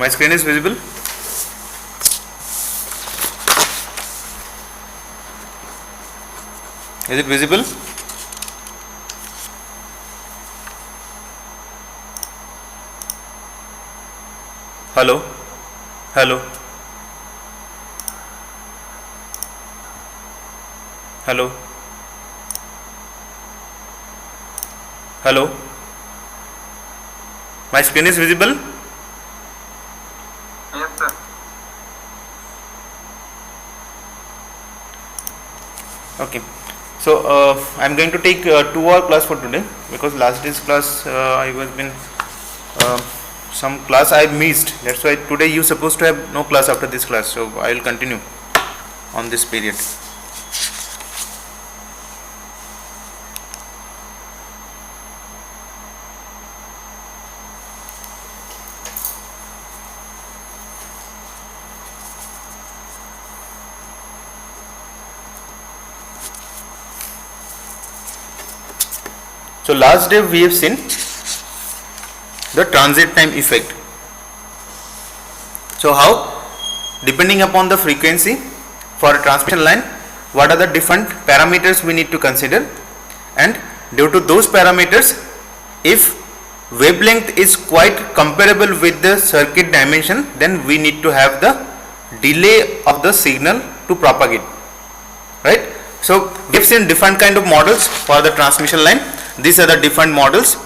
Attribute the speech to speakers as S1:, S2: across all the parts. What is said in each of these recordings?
S1: My screen is visible. Is it visible? Hello? Hello? Hello? Hello? My screen is visible?
S2: Yes, sir.
S1: Okay. So I am going to take 2-hour class for today, because last day's class I was been some class I missed. That's why today you supposed to have no class after this class. So I will continue on this period. So last day we have seen the transit time effect. So how, depending upon the frequency for a transmission line, what are the different parameters we need to consider, and due to those parameters, if wavelength is quite comparable with the circuit dimension, then we need to have the delay of the signal to propagate, right? So we have seen different kind of models for the transmission line. These are the different models.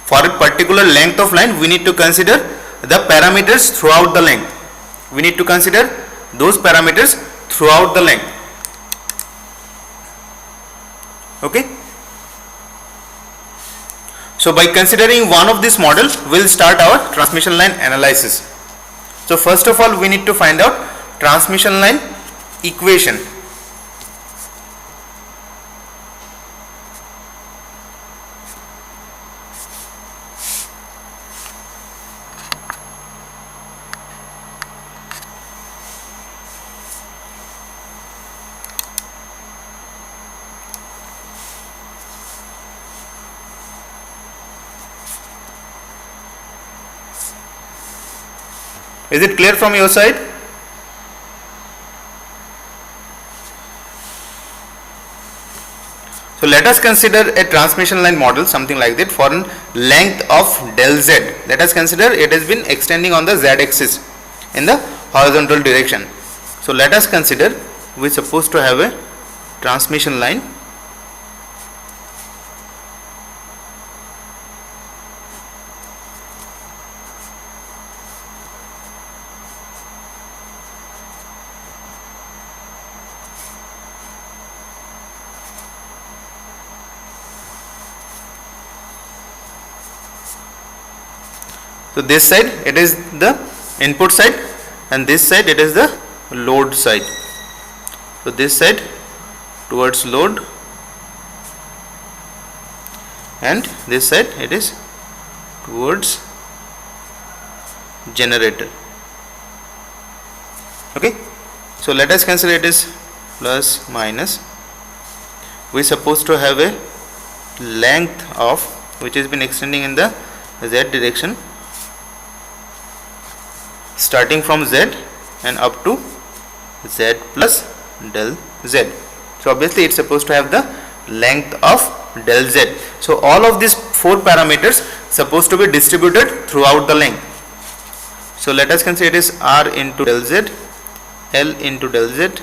S1: For a particular length of line, we need to consider the parameters throughout the length. We need to consider those parameters throughout the length. Okay. So by considering one of these models, we will start our transmission line analysis. So first of all, we need to find out transmission line equation. Is it clear from your side? So let us consider a transmission line model, something like that, for a length of del z. Let us consider it has been extending on the z axis in the horizontal direction. So let us consider we are supposed to have a transmission line So this side it is the input side, and this side it is the load side. So this side towards load, and this side it is towards generator. Okay. So let us consider it is plus minus. We are supposed to have a length of which has been extending in the z direction, starting from z and up to z plus del z. So obviously it's supposed to have the length of del z. So all of these four parameters supposed to be distributed throughout the length. So let us consider it is r into del z, l into del z,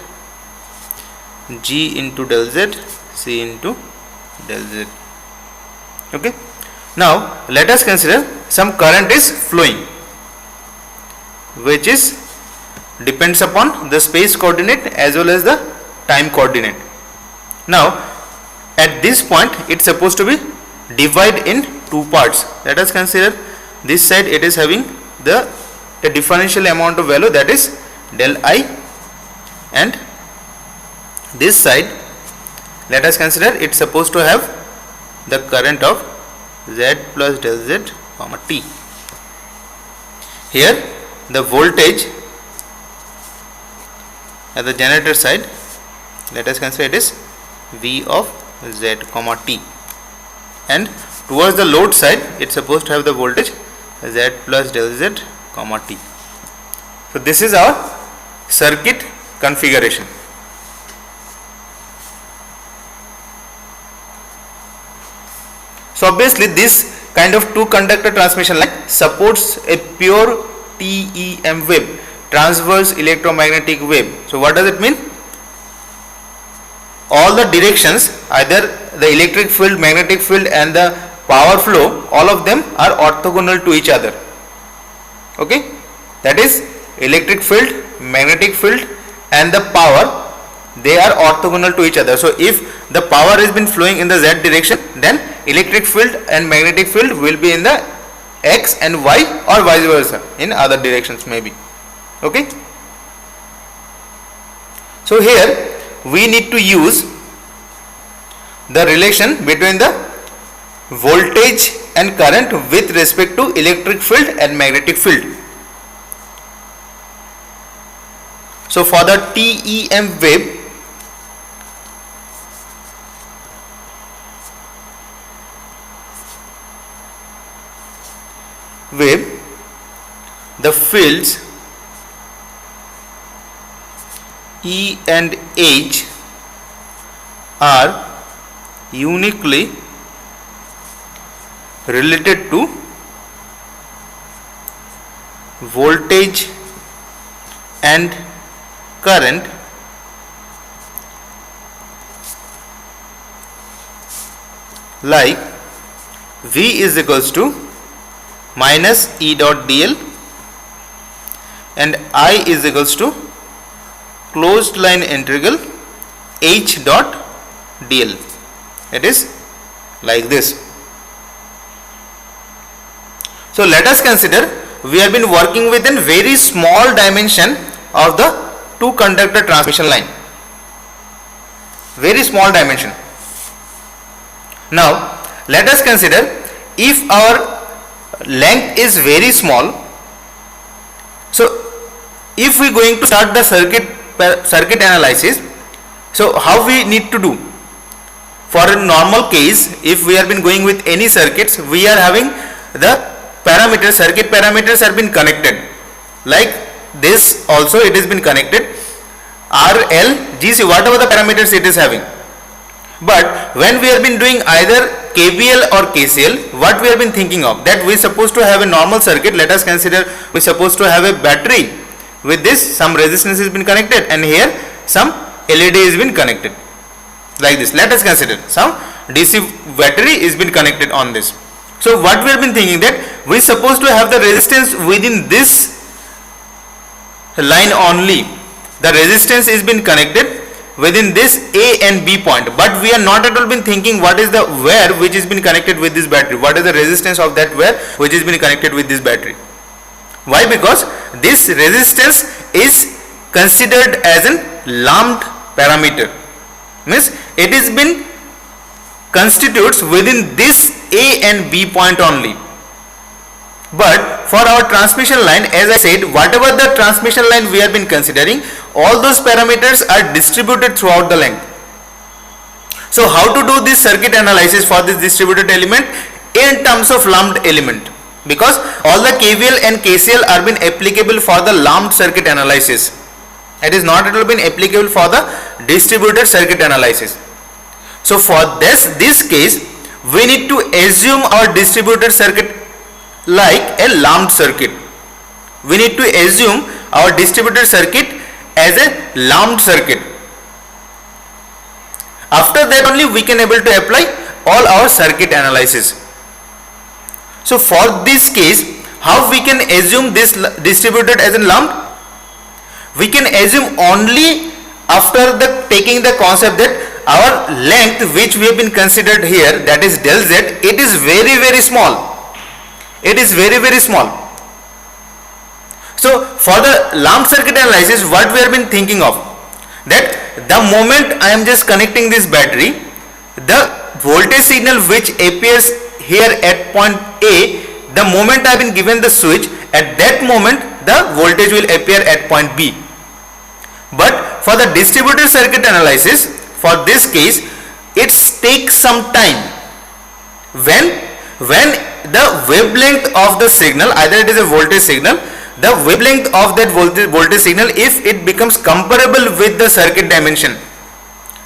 S1: g into del z, c into del z. Okay. Now let us consider some current is flowing, which is depends upon the space coordinate as well as the time coordinate. Now at this point it's supposed to be divided in two parts. Let us consider this side, it is having a differential amount of value, that is del I, and this side let us consider it's supposed to have the current of z plus del z comma t. Here the voltage at the generator side, let us consider it is V of z comma t, and towards the load side it's supposed to have the voltage z plus del z comma t. So this is our circuit configuration. So obviously this kind of two conductor transmission line supports a pure TEM wave, transverse electromagnetic wave. So what does it mean? All the directions, either the electric field, magnetic field and the power flow, all of them are orthogonal to each other. Okay, that is electric field, magnetic field and the power, they are orthogonal to each other. So if the power has been flowing in the z direction, then electric field and magnetic field will be in the x and y, or vice versa in other directions maybe. Okay, so here we need to use the relation between the voltage and current with respect to electric field and magnetic field. So for the TEM wave, the fields E and H are uniquely related to voltage and current like V is equals to minus E dot dl and I is equals to closed line integral H dot dl. It is like this. So let us consider we have been working with a very small dimension of the two conductor transmission line, very small dimension. Now let us consider if our length is very small. So if we are going to start the circuit analysis, so how we need to do? For a normal case, if we have been going with any circuits, we are having the parameters, circuit parameters have been connected. Like this also it has been connected, RL, GC, whatever the parameters it is having. But when we have been doing either KVL or KCL, what we have been thinking of, that we are supposed to have a normal circuit. Let us consider we are supposed to have a battery. With this some resistance has been connected and here some LED has been connected. Like this, let us consider some DC battery is been connected on this. So what we have been thinking, that we are supposed to have the resistance within this line only. The resistance is been connected within this A and B point, but we are not at all been thinking what is the wire which is been connected with this battery, what is the resistance of that wire which is been connected with this battery. Why? Because this resistance is considered as an lumped parameter, means it is been constitutes within this A and B point only. But for our transmission line, as I said, whatever the transmission line we have been considering, all those parameters are distributed throughout the length. So how to do this circuit analysis for this distributed element in terms of lumped element? Because all the KVL and KCL are been applicable for the lumped circuit analysis. It is not at all been applicable for the distributed circuit analysis. So for this case, we need to assume our distributed circuit like a lumped circuit. We need to assume our distributed circuit as a lumped circuit. After that only we can able to apply all our circuit analysis. So for this case, how we can assume this distributed as a lump? We can assume only after taking the concept that our length which we have been considered here, that is del z, it is very small. It is very small. So for the lumped circuit analysis, what we have been thinking of, that the moment I am just connecting this battery, the voltage signal which appears here at point A, the moment I have been given the switch, at that moment the voltage will appear at point B. But for the distributed circuit analysis, for this case, it takes some time. When the wavelength of the signal, either it is a voltage signal, the wavelength of that voltage signal, if it becomes comparable with the circuit dimension,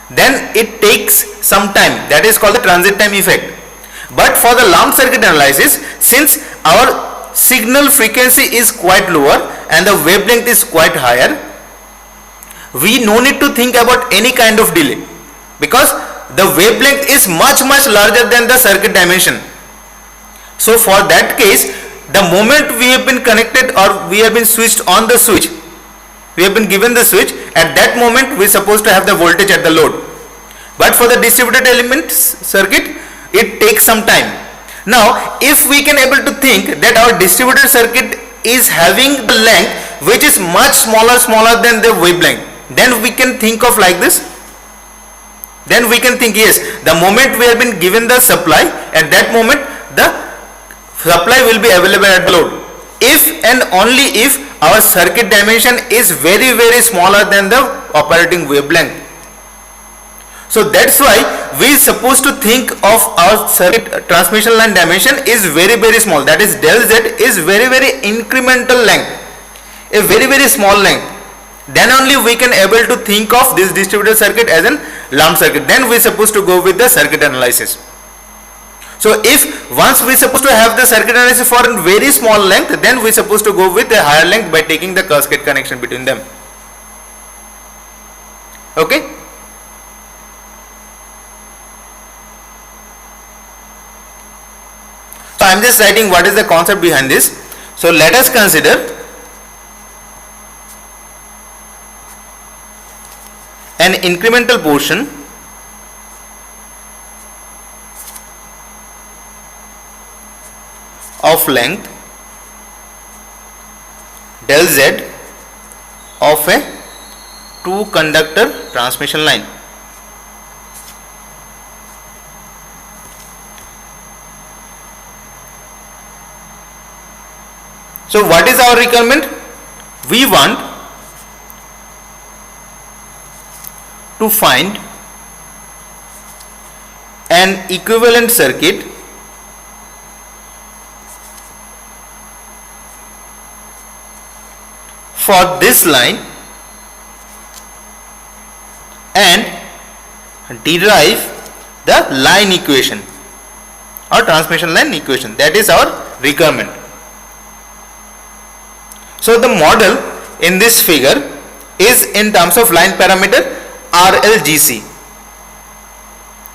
S1: then it takes some time. That is called the transit time effect. But for the lumped circuit analysis, since our signal frequency is quite lower and the wavelength is quite higher, we no need to think about any kind of delay, because the wavelength is much larger than the circuit dimension. So for that case, the moment we have been connected or we have been switched on the switch, we have been given the switch, at that moment we are supposed to have the voltage at the load. But for the distributed elements circuit, it takes some time. Now if we can able to think that our distributed circuit is having the length which is much smaller than the wavelength, then we can think of like this. Then we can think, yes, the moment we have been given the supply, at that moment the supply will be available at the load, if and only if our circuit dimension is very smaller than the operating wavelength. So that's why we are supposed to think of our circuit transmission line dimension is very small, that is del z is very incremental length, a very small length. Then only we can able to think of this distributed circuit as an lumped circuit. Then we are supposed to go with the circuit analysis. So if once we are supposed to have the circuit analysis for a very small length, then we are supposed to go with a higher length by taking the cascade connection between them. Okay. So I am just writing what is the concept behind this. So let us consider an incremental portion of length del z of a two conductor transmission line. So what is our requirement? We want to find an equivalent circuit for this line and derive the line equation or transmission line equation. That is our requirement. So the model in this figure is in terms of line parameter RLGC,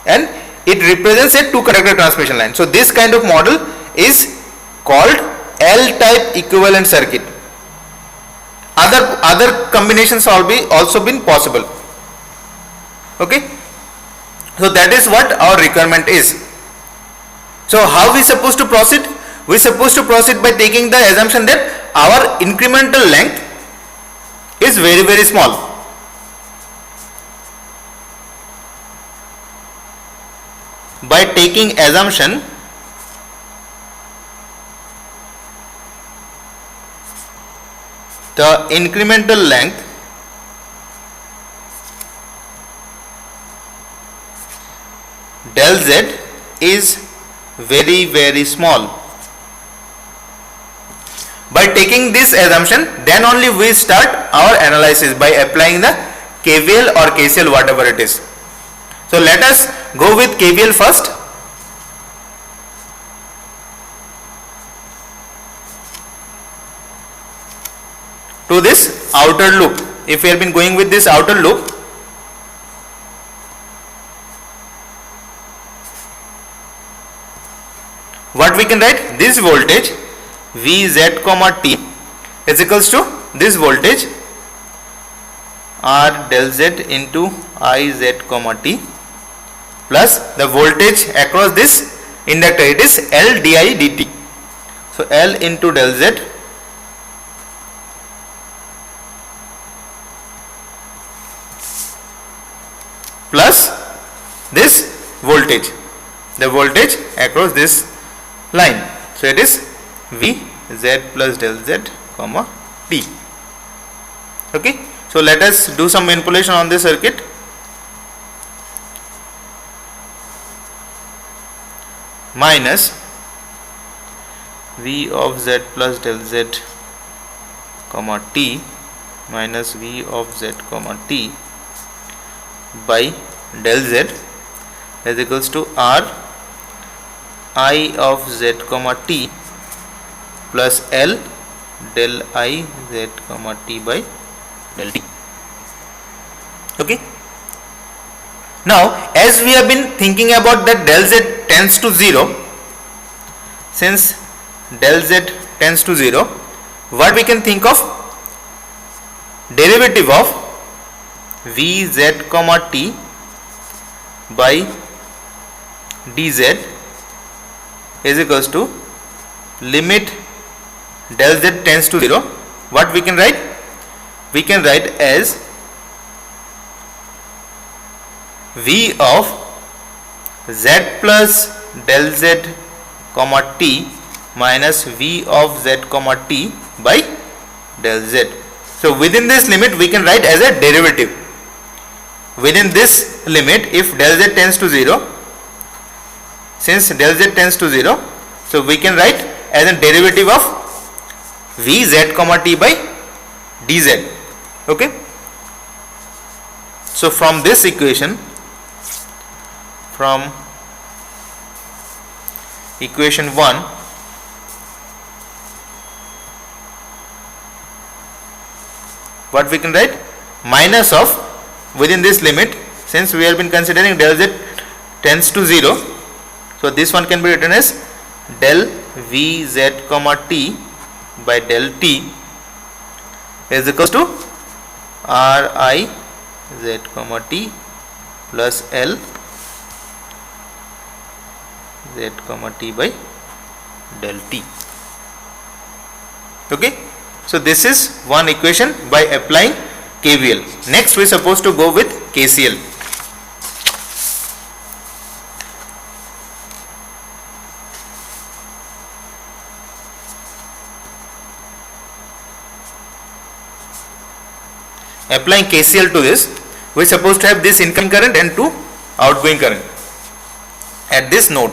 S1: and it represents a two conductor transmission line. So this kind of model is called L-type equivalent circuit. Other combinations also been possible. Okay. So that is what our requirement is. So how we supposed to proceed? We supposed to proceed by taking the assumption that our incremental length is very small. By taking assumption the incremental length del z is very small. By taking this assumption, then only we start our analysis by applying the KVL or KCL, whatever it is. So let us go with KVL first. To this outer loop. If we have been going with this outer loop, what we can write? This voltage Vz comma t is equals to this voltage R del z into Iz comma t plus the voltage across this inductor, it is L di dt. So L into del z plus this voltage, the voltage across this line. So it is V z plus del z comma t. Okay. So let us do some manipulation on this circuit. Minus V of z plus del z comma t minus v of z comma t by del z is equals to r I of z comma t plus L del I z comma t by del t. Okay. Now, as we have been thinking about that del z tends to 0, since del z tends to 0, what we can think of? Derivative of vz comma t by dz is equals to limit del z tends to 0. What we can write? We can write as v of z plus del z comma t minus v of z comma t by del z. So within this limit we can write as a derivative. Within this limit, if del z tends to 0, since del z tends to 0, so we can write as a derivative of v z comma t by dz. Okay. So from this equation, from equation 1, what we can write? Minus of, within this limit, since we have been considering del z tends to 0, so this one can be written as del v z comma t by del t is equals to r I z comma t plus L z comma t by del t. Okay. So this is one equation by applying KVL. Next we are supposed to go with KCL. Applying KCL to this, we are supposed to have this incoming current and two outgoing current at this node.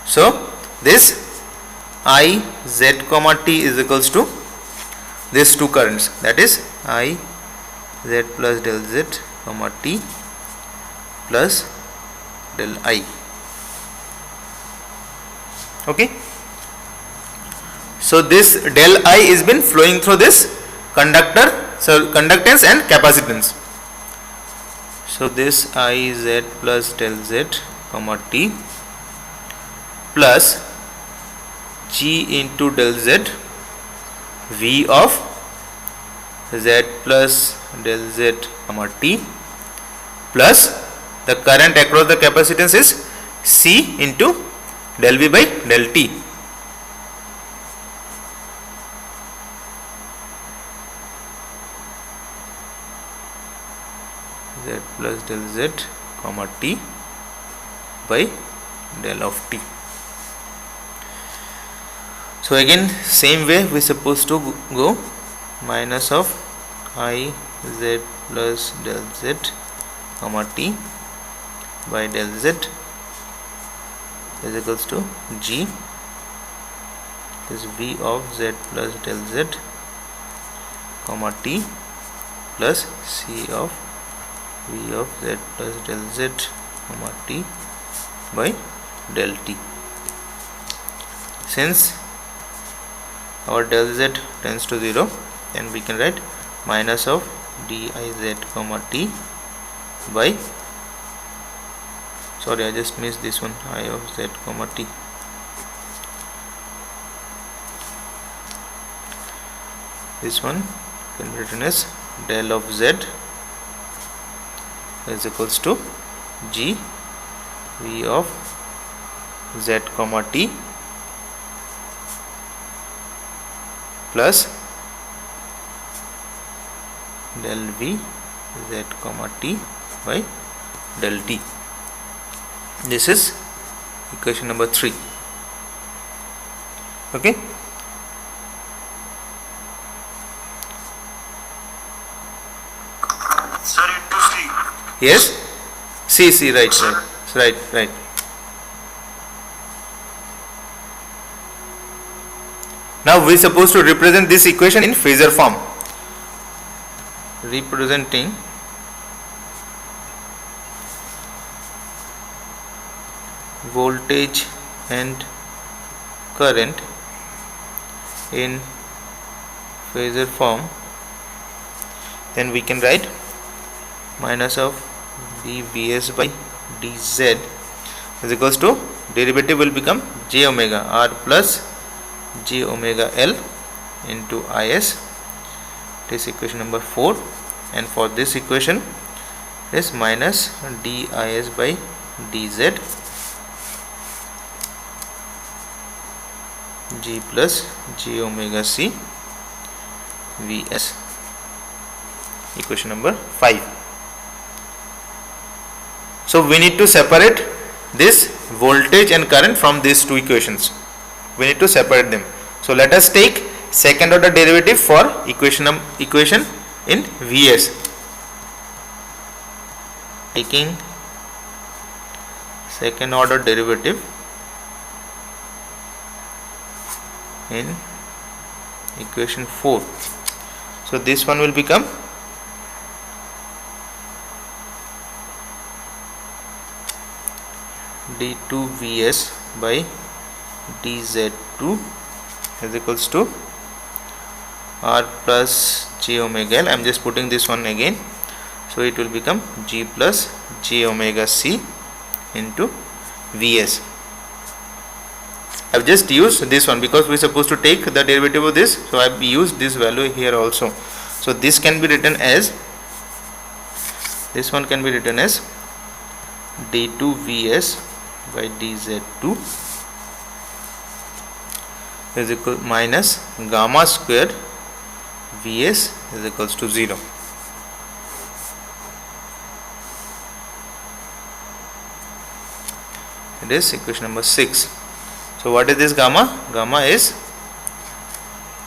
S1: So this I z comma t is equals to these two currents, that is I z plus del z comma t plus del I. Okay. So this del I is been flowing through this conductor, so conductance and capacitance. So this I z plus del z comma t plus g into del z v of z plus del z comma t plus the current across the capacitance is C into del v by del t. Z plus del z comma t by del of t. So again same way we are supposed to go minus of I z plus del z comma t by del z is equals to g is v of z plus del z comma t plus c of v of z plus del z comma t by del t. Since our del z tends to 0, then we can write minus of diz comma t by, sorry I just missed this one, I of z comma t. This one can be written as del of z is equals to g v of z comma t plus del v z comma t by del t. This is equation number 3. Okay.
S2: Sir, into C.
S1: Yes. C, right. Now we are supposed to represent this equation in phasor form. Representing voltage and current in phasor form, then we can write minus of dVs by dz is equals to, derivative will become j omega r plus j omega l into is. This equation number 4, and for this equation is minus dis by dz g plus j omega c vs. Equation number 5. So we need to separate this voltage and current from these two equations. We need to separate them. So let us take second order derivative for equation in Vs. Taking second order derivative in equation 4. So this one will become d2Vs by dz2 is equals to r plus j omega l. I am just putting this one again, so it will become g plus j omega c into Vs. I have just used this one because we are supposed to take the derivative of this, so I have used this value here also. So this can be written as, this one can be written as d2Vs by dz2 is equal minus gamma square Vs is equals to 0. It is equation number 6. So what is this gamma? Gamma is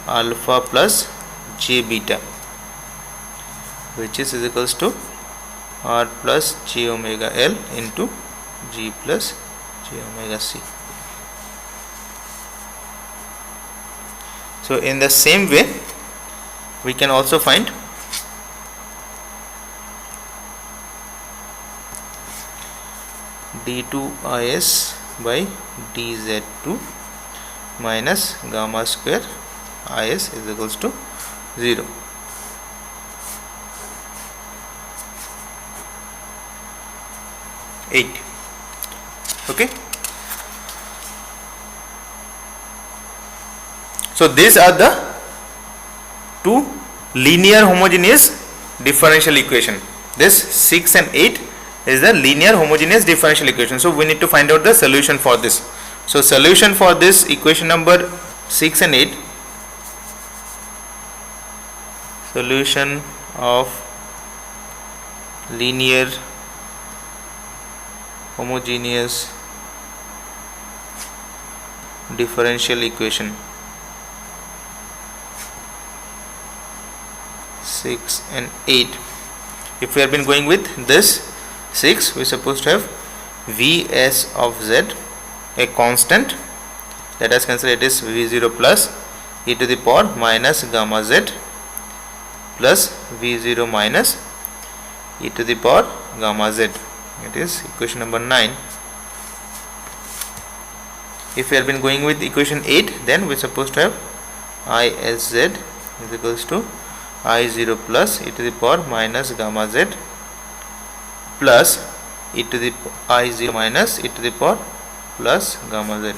S1: alpha plus j beta, which is equals to r plus j omega l into g plus j omega c. So in the same way we can also find d2is by dz2 minus gamma square is equals to 0. Okay. So these are the two linear homogeneous differential equation. This 6 and 8 is the linear homogeneous differential equation. So we need to find out the solution for this. So solution for this equation number 6 and 8, solution of linear homogeneous differential equation 6 and 8. If we have been going with this 6, we are supposed to have Vs of z, a constant. Let us consider it is V0 plus e to the power minus gamma z plus V0 minus e to the power gamma z. It is equation number 9. If we have been going with equation 8, then we are supposed to have Is z is equals to I0 plus e to the power minus gamma z plus e to the I0 minus e to the power plus gamma z.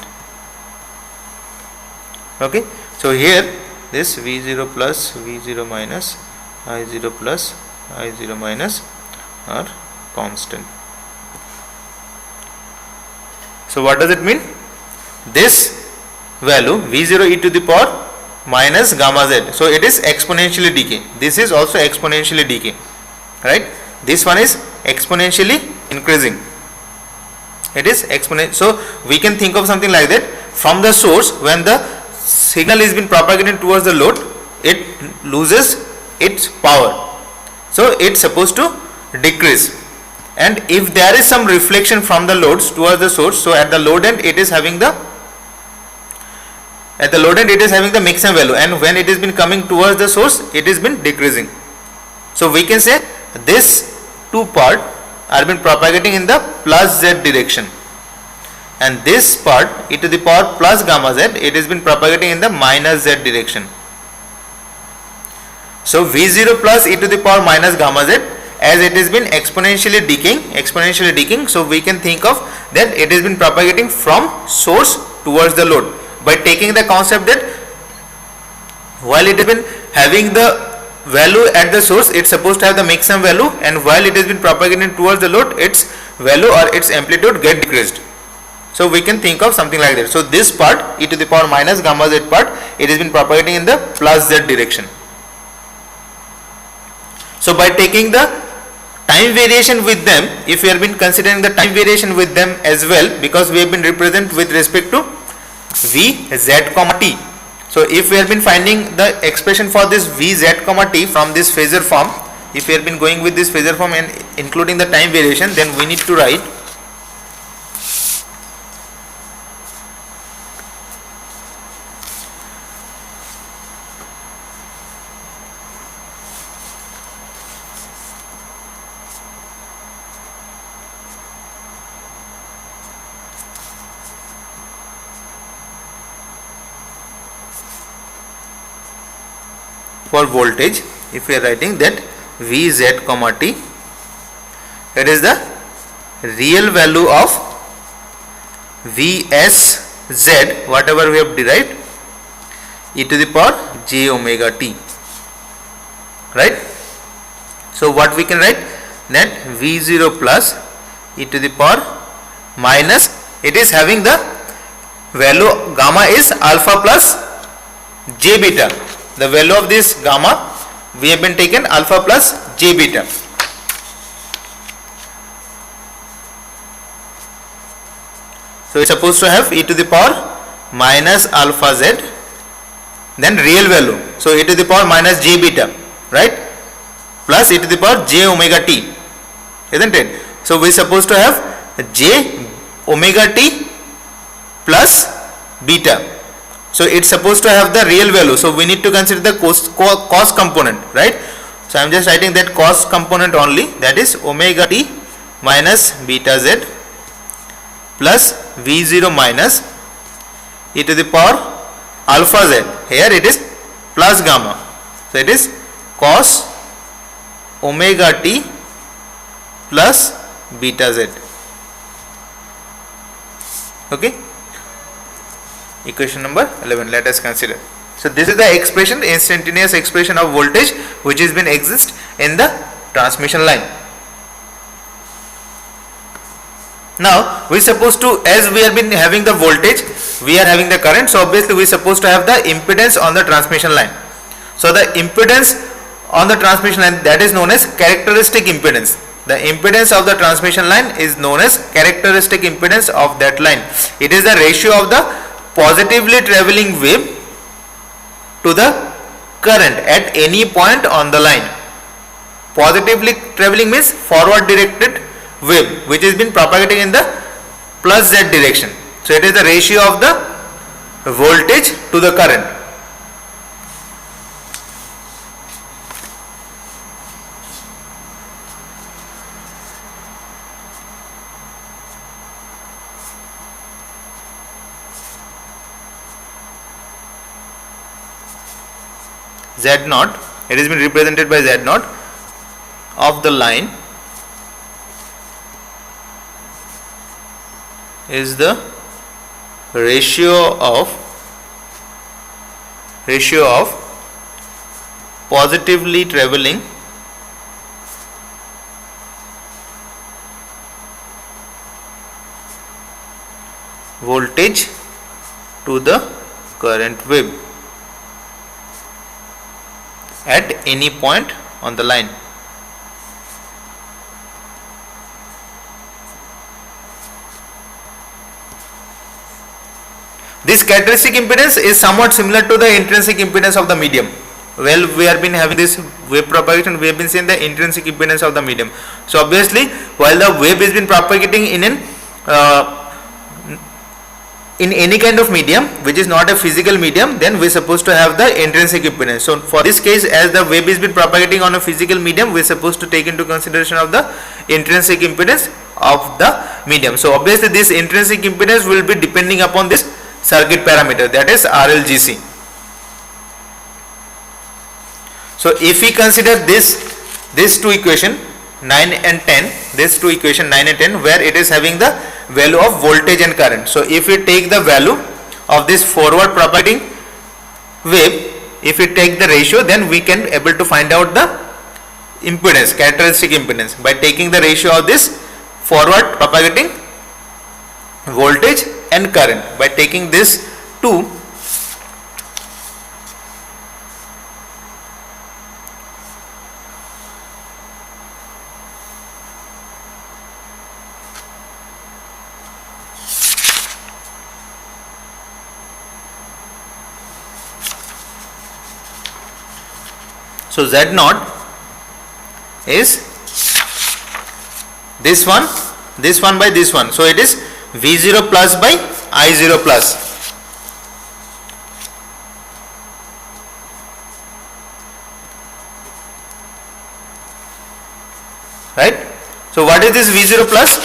S1: Okay, so here this V0 plus V0 minus I0 plus I0 minus are constant. So what does it mean? This value V0 e to the power minus gamma z, so it is exponentially decay. This is also exponentially decay, right? This one is exponentially increasing. It is exponential. So we can think of something like that. From the source, when the signal is being propagated towards the load, it loses its power, so it's supposed to decrease. And if there is some reflection from the loads towards the source, so at the load end it is having the at the load end it is having the maximum value, and when it has been coming towards the source it has been decreasing. So we can say this two part are been propagating in the plus z direction, and this part e to the power plus gamma z it has been propagating in the minus z direction. So V0 plus e to the power minus gamma z, as it has been exponentially decaying, so we can think of that it has been propagating from source towards the load, by taking the concept that while it has been having the value at the source, it's supposed to have the maximum value, and while it has been propagating towards the load, its value or its amplitude get decreased. So we can think of something like that. So this part e to the power minus gamma z part, it has been propagating in the plus z direction. So by taking the time variation with them, if we have been considering the time variation with them as well, because we have been represent with respect to v z comma t. So if we have been finding the expression for this v z comma t from this phasor form, if we have been going with this phasor form and including the time variation, then we need to write for voltage. If we are writing that Vz comma t, it is the real value of Vsz, whatever we have derived, e to the power j omega t, right? So what we can write, that V0 plus e to the power minus, it is having the value gamma is alpha plus j beta. The value of this gamma, we have been taken alpha plus j beta. So it's supposed to have e to the power minus alpha z, then real value, so e to the power minus j beta, right, plus e to the power j omega t, isn't it? So we are supposed to have j omega t plus beta. So it's supposed to have the real value, so we need to consider the cos component, right? So I'm just writing that cos component only, that is omega t minus beta z plus V0 minus e to the power alpha z, here it is plus gamma, so it is cos omega t plus beta z. Okay, equation number 11, let us consider. So this is the expression, instantaneous expression of voltage which has been exist in the transmission line. Now we supposed to, as we have been having the voltage, we are having the current, so obviously we supposed to have the impedance on the transmission line. So the impedance on the transmission line, that is known as characteristic impedance. The impedance of the transmission line is known as characteristic impedance of that line. It is the ratio of the positively traveling wave to the current at any point on the line. Positively traveling means forward directed wave which has been propagating in the plus z direction. So it is the ratio of the voltage to the current. Z naught, it has been represented by Z naught of the line is the ratio of positively traveling voltage to the current wave at any point on the line. This characteristic impedance is somewhat similar to the intrinsic impedance of the medium. Well, we have been having this wave propagation, we have been seeing the intrinsic impedance of the medium. So obviously, while the wave has been propagating in an in any kind of medium which is not a physical medium, then we are supposed to have the intrinsic impedance. So for this case, as the wave is been propagating on a physical medium, we are supposed to take into consideration of the intrinsic impedance of the medium. So obviously this intrinsic impedance will be depending upon this circuit parameter, that is RLGC. So if we consider this two equation 9 and 10, this two equation 9 and 10, where it is having the value of voltage and current. So if we take the value of this forward propagating wave, if we take the ratio, then we can able to find out the impedance, characteristic impedance, by taking the ratio of this forward propagating voltage and current. By taking this two, so Z naught is this one by this one. So it is V0 plus by I0 plus. Right? So what is this V0 plus?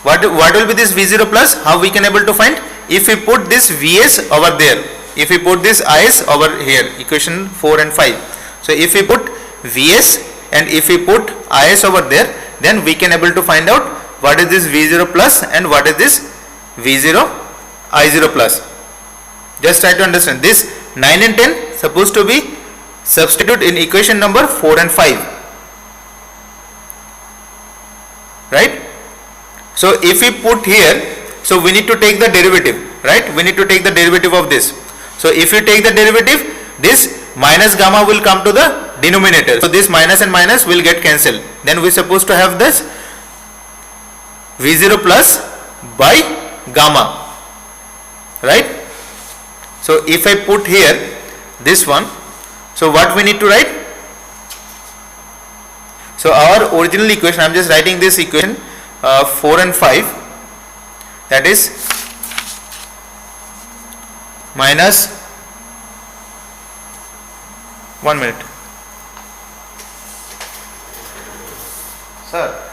S1: What will be this V0 plus? How we can able to find? If we put this Vs over there, if we put this Is over here, equation 4 and 5. So if we put Vs and if we put Is over there, then we can able to find out what is this V0 plus and what is this V0 I0 plus. Just try to understand. This 9 and 10 supposed to be substitute in equation number 4 and 5. Right? So if we put here, so we need to take the derivative, right? We need to take the derivative of this. So if you take the derivative, this minus gamma will come to the denominator. So this minus and minus will get cancelled. Then we are supposed to have this V0 plus by gamma, right? So if I put here this one, so what we need to write? So our original equation, I am just writing this equation 4 and 5, that is minus 1 minute. Sir,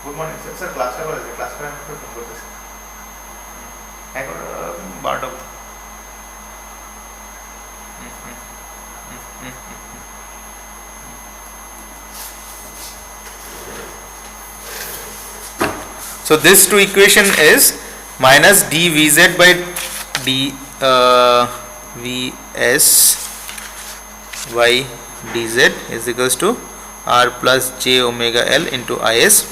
S1: good morning sir. Sir, class का बोला class का phone करते हैं. है को बात हो. So this two equation is minus dVz by Vs by dz is equals to R plus j omega L into Is,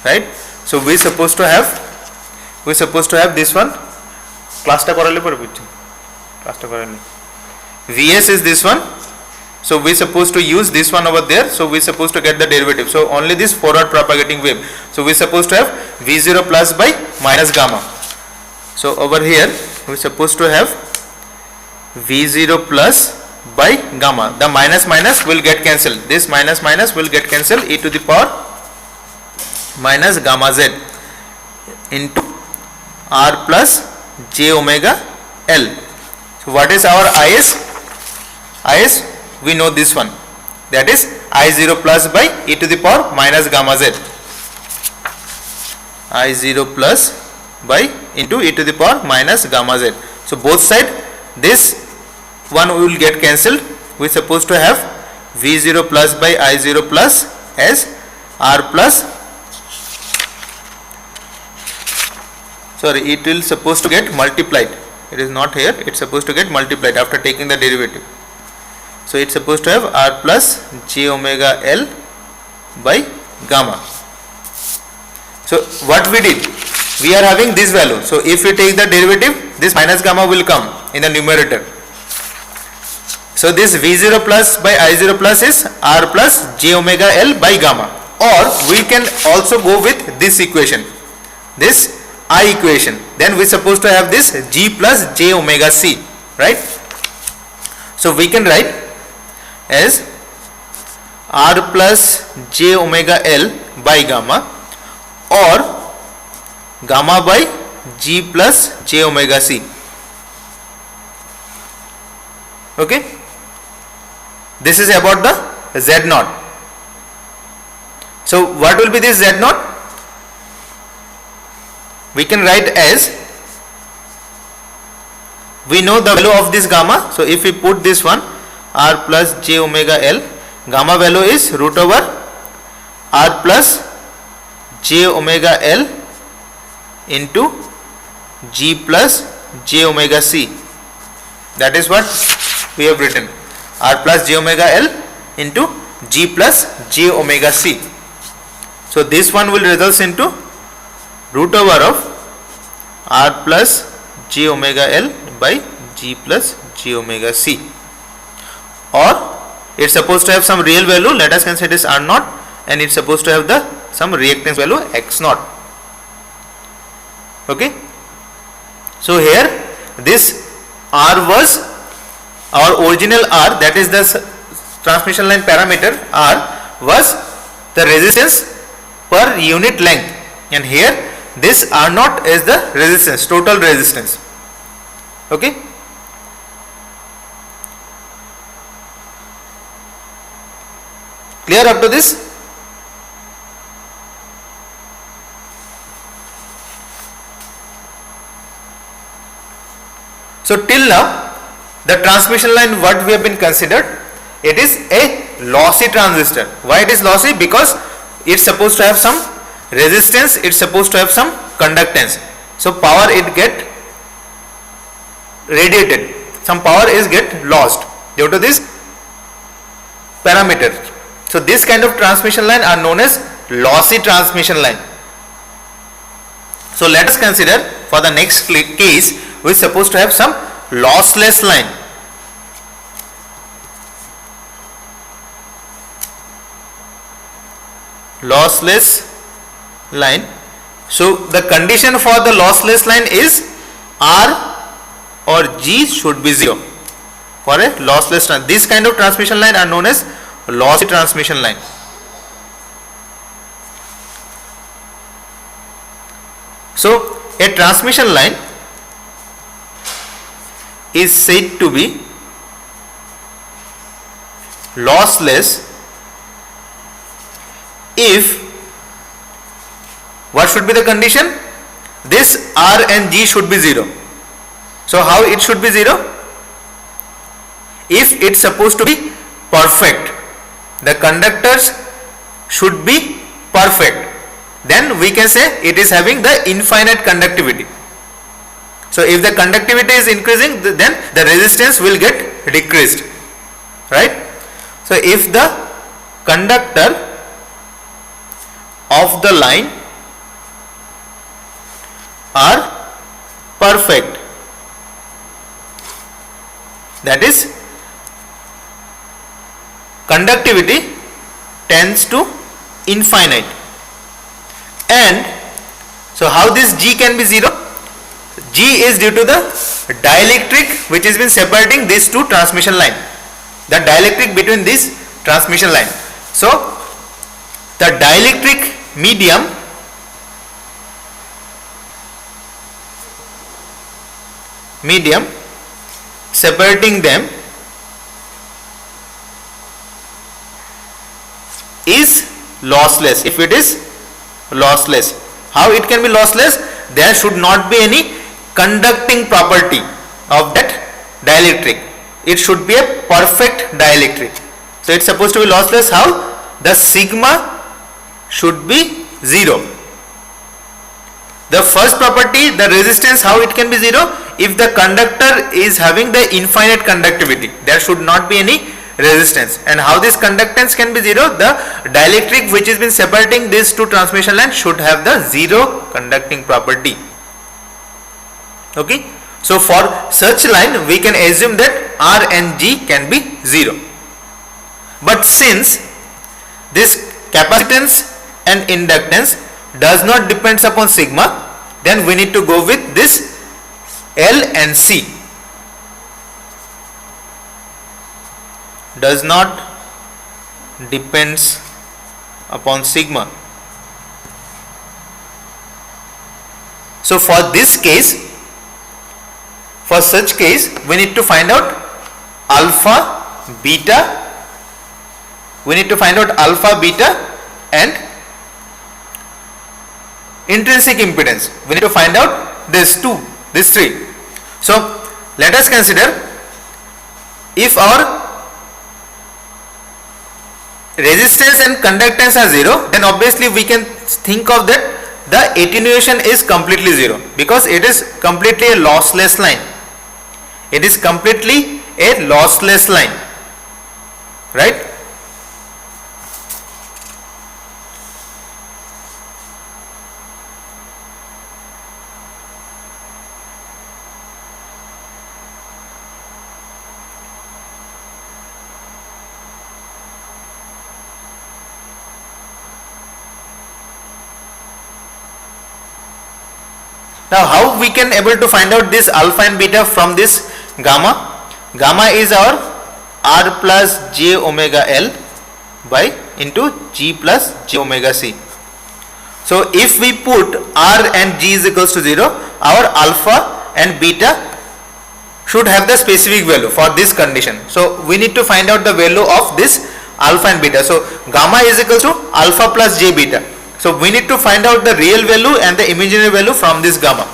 S1: right? So we supposed to have this one. Class ta korale par puchu. Class ta korale. Vs is this one. So we supposed to use this one over there. So we supposed to get the derivative. So only this forward propagating wave. So we supposed to have V0 plus by minus gamma. So over here we supposed to have V0 plus by gamma. The minus minus will get cancelled. This minus minus will get cancelled. E to the power minus gamma z into R plus j omega L. So what is our Is? Is, we know this one, that is I0 plus by e to the power minus gamma z. I0 plus by into e to the power minus gamma z. So both side this one will get cancelled. We are supposed to have V0 plus by I0 plus as R plus, sorry, it will supposed to get multiplied. It is not here, it is supposed to get multiplied after taking the derivative. So it is supposed to have R plus j omega L by gamma. So what we did, we are having this value. So if we take the derivative, this minus gamma will come in the numerator. So this V0 plus by I0 plus is R plus j omega L by gamma. Or we can also go with this equation, this I equation. Then we are supposed to have this G plus j omega C, right? So we can write as R plus j omega L by gamma or gamma by G plus j omega c. Okay, this is about the Z naught. So what will be this Z naught? We can write as, we know the value of this gamma, so if we put this one r plus j omega l, gamma value is root over r plus j omega l into g plus j omega c. That is what we have written, r plus j omega l into g plus j omega c. So this one will result into root over of r plus j omega l by g plus j omega c, or it's supposed to have some real value. Let us consider this r naught, and it's supposed to have the some reactance value x naught. Okay, so here this r was our original r, that is the transmission line parameter r, was the resistance per unit length, and here this r naught is the resistance, total resistance. Okay, clear up to this? So till now the transmission line what we have been considered, it is a lossy transistor. Why it is lossy? Because it's supposed to have some resistance, it's supposed to have some conductance. So power it get radiated, some power is get lost due to this parameter. So this kind of transmission line are known as lossy transmission line. So let us consider for the next case, we are supposed to have some lossless line. Lossless line. So the condition for the lossless line is R or G should be 0 for a lossless line. This kind of transmission line are known as lossy transmission line. So a transmission line is said to be lossless if, what should be the condition? This R and G should be 0. So how it should be 0? If it's supposed to be perfect, the conductors should be perfect, then we can say it is having the infinite conductivity. So if the conductivity is increasing, then the resistance will get decreased, right? So if the conductor of the line are perfect, that is conductivity tends to infinite. And so how this G can be 0? G is due to the dielectric which has been separating these two transmission line, the dielectric between this transmission line. So the dielectric medium separating them is lossless. If it is lossless, how it can be lossless? There should not be any conducting property of that dielectric. It should be a perfect dielectric. So it's supposed to be lossless. How? The sigma should be 0. The first property, the resistance, how it can be 0? If the conductor is having the infinite conductivity, there should not be any resistance. And how this conductance can be 0? The dielectric which has been separating these two transmission lines should have the 0 conducting property. Okay, so for such line we can assume that R and G can be 0. But since this capacitance and inductance does not depends upon sigma, then we need to go with this L and C. Does not depends upon sigma. So So for this case, for such case, we need to find out alpha, beta. We need to find out alpha, beta and intrinsic impedance. We need to find out these three. So let us consider, if our resistance and conductance are 0, then obviously we can think of that the attenuation is completely 0, because it is completely a lossless line. It is completely a lossless line, right? Now how we can able to find out this alpha and beta from this gamma? Gamma is our R plus j omega L by into G plus j omega C. So if we put R and G is equals to 0, our alpha and beta should have the specific value for this condition. So we need to find out the value of this alpha and beta. So gamma is equals to alpha plus j beta. So we need to find out the real value and the imaginary value from this gamma.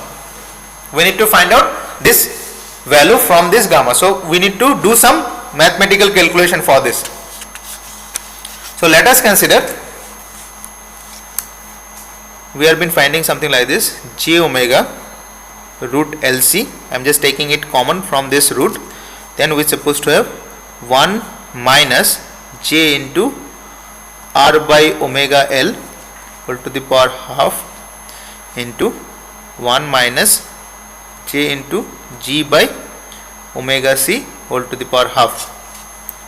S1: We need to find out this value from this gamma. So we need to do some mathematical calculation for this. So let us consider, we have been finding something like this, j omega root LC. I am just taking it common from this root. Then we are supposed to have 1 minus j into R by omega L equal to the power half into 1 minus j into G by omega C whole to the power half,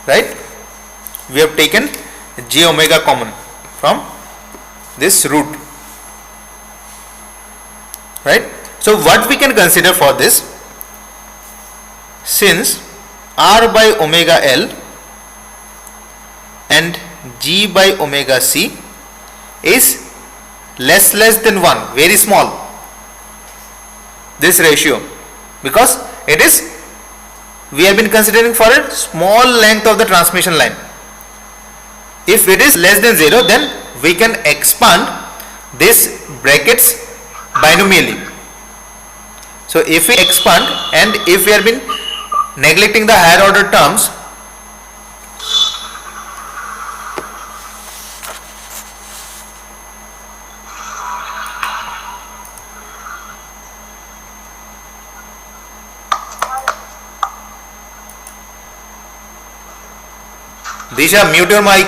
S1: right? We have taken j omega common from this root, right? So what we can consider for this, since R by omega L and G by omega C is less than 1, very small, this ratio, because it is, we have been considering for a small length of the transmission line. If it is less than 0, then we can expand this brackets binomially. So if we expand and if we have been neglecting the higher order terms, Disha, mute your mic.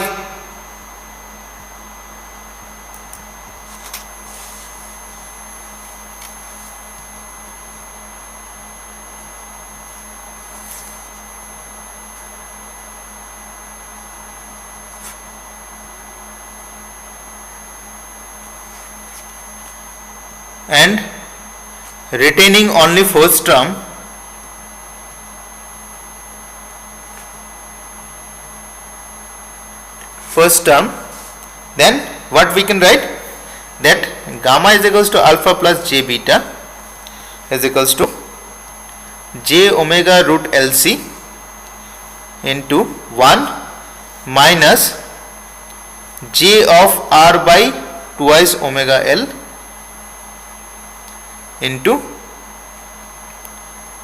S1: And retaining only first term, then what we can write, that gamma is equals to alpha plus j beta is equals to j omega root LC into 1 minus j of R by twice omega L into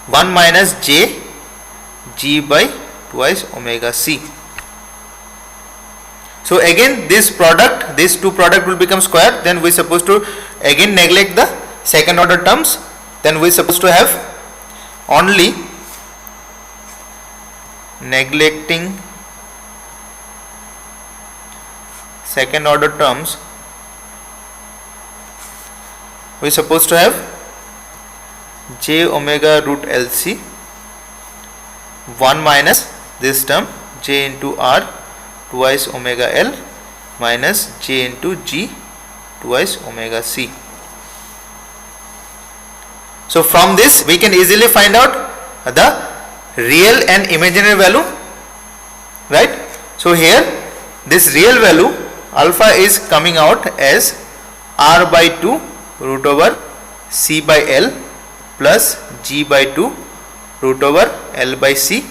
S1: 1 minus j G by twice omega C. So again this product, these two product will become square, then we are supposed to again neglect the second order terms, then we are supposed to have only neglecting second order terms, we are supposed to have j omega root LC 1 minus this term j into R twice omega L minus j into G twice omega C. So from this we can easily find out the real and imaginary value, right? So here this real value alpha is coming out as R by 2 root over C by L plus G by 2 root over L by C,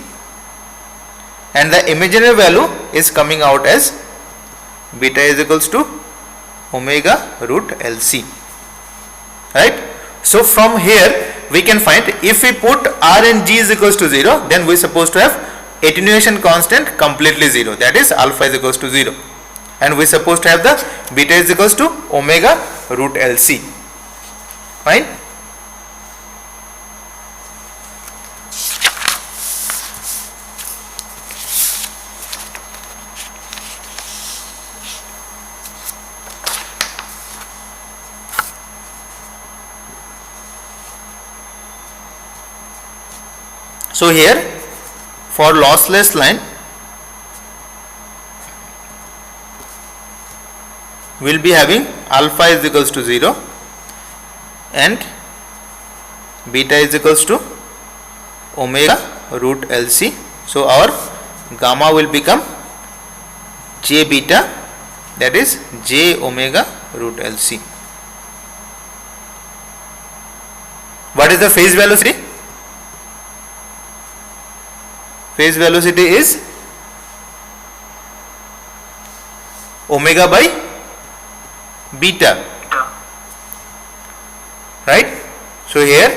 S1: and the imaginary value is coming out as beta is equals to omega root LC, right? So from here we can find, if we put R and G is equals to 0, then we are supposed to have attenuation constant completely 0, that is alpha is equals to 0, and we are supposed to have the beta is equals to omega root LC, fine. So here for lossless line we will be having alpha is equals to 0 and beta is equals to omega root LC. So our gamma will become J beta, that is J omega root LC. What is the phase velocity? Phase velocity is omega by beta, right? So here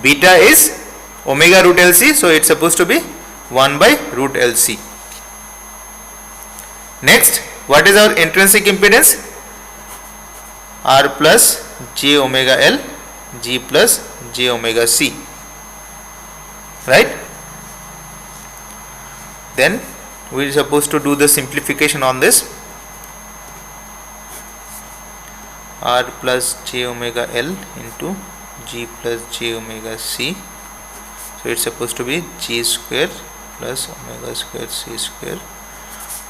S1: beta is omega root LC, so it's supposed to be 1 by root LC. Next, what is our intrinsic impedance? R plus J omega L, G plus J omega C, right? Then we are supposed to do the simplification on this. R plus J omega L into G plus J omega C, so it's supposed to be G square plus omega square C square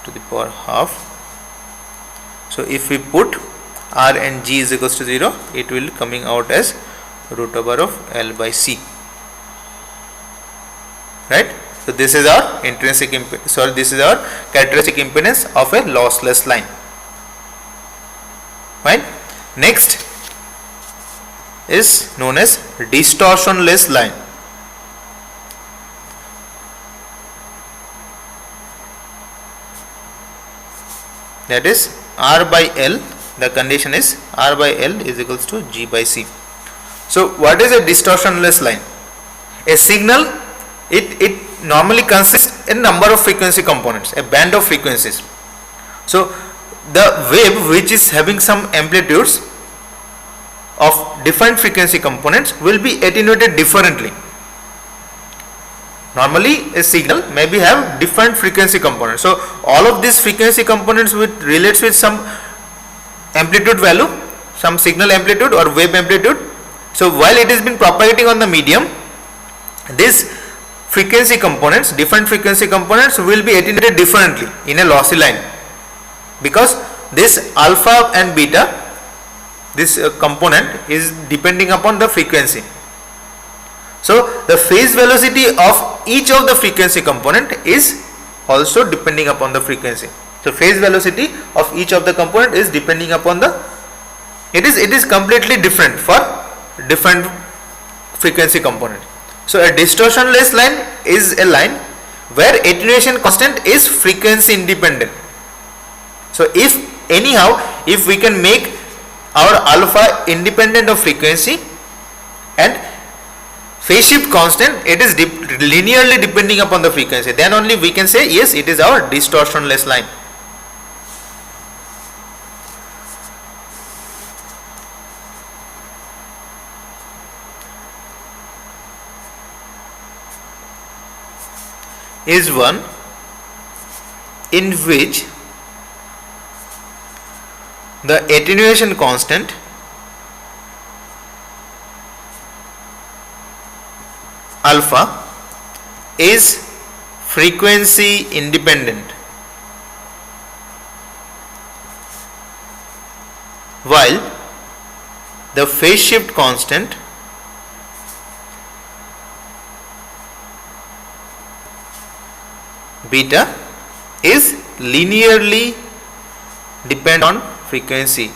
S1: to the power half. So if we put R and G is equals to 0, it will coming out as root over of L by C, right? So this is our intrinsic impedance, this is our characteristic impedance of a lossless line, right? Next is known as distortionless line. That is R by L, the condition is R by L is equals to G by C. So what is a distortionless line? A signal, it normally consists in number of frequency components, a band of frequencies. So the wave which is having some amplitudes of different frequency components will be attenuated differently. Normally a signal maybe have different frequency components, so all of these frequency components relates with some amplitude value, some signal amplitude or wave amplitude. So while it has been propagating on the medium, these frequency components, different frequency components will be attenuated differently in a lossy line, because this alpha and beta, this component is depending upon the frequency. So the phase velocity of each of the frequency component is also depending upon the frequency. So phase velocity of each of the component is depending upon the, it is completely different for different frequency component. So a distortionless line is a line where attenuation constant is frequency independent. So if we can make our alpha independent of frequency and phase shift constant, it is linearly depending upon the frequency, then only we can say yes, it is our distortionless line. Is one in which the attenuation constant alpha is frequency independent, while the phase shift constant beta is linearly dependent on frequency. So,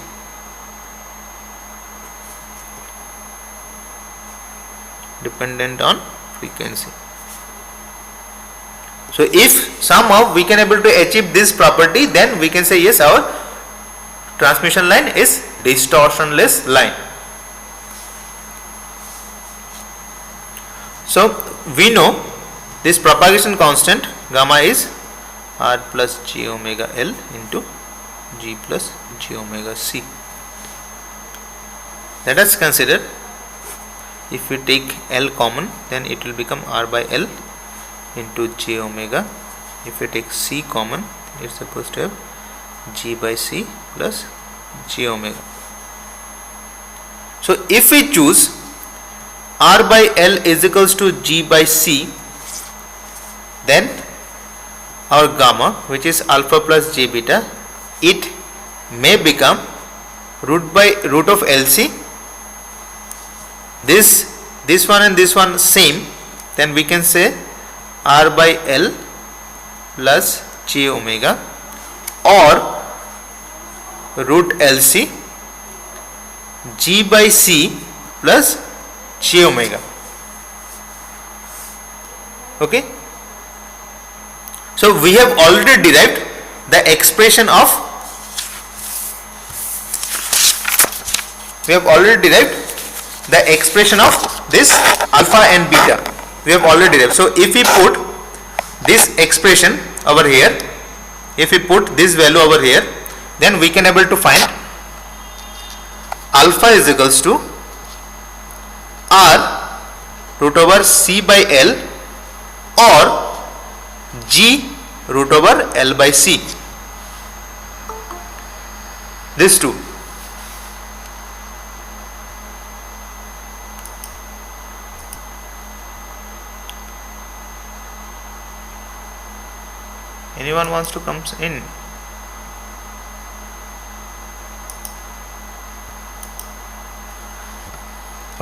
S1: dependent on frequency. So if somehow we can able to achieve this property, then we can say yes, our transmission line is distortionless line. So we know this propagation constant gamma is r plus j omega L into g plus j omega c. Let us consider, if we take L common, then it will become r by L into j omega. If we take c common, it is supposed to have g by c plus j omega. So if we choose r by L is equals to g by c, then our gamma, which is alpha plus j beta, it may become root of LC. This one and this one same, then we can say r by L plus j omega, or root LC g by c plus j omega. Okay, so we have already derived the expression of this alpha and beta. We have already derived. So if we put this expression over here, if we put this value over here, then we can able to find alpha is equals to r root over c by L or g root over L by c. This two. Anyone wants to come in?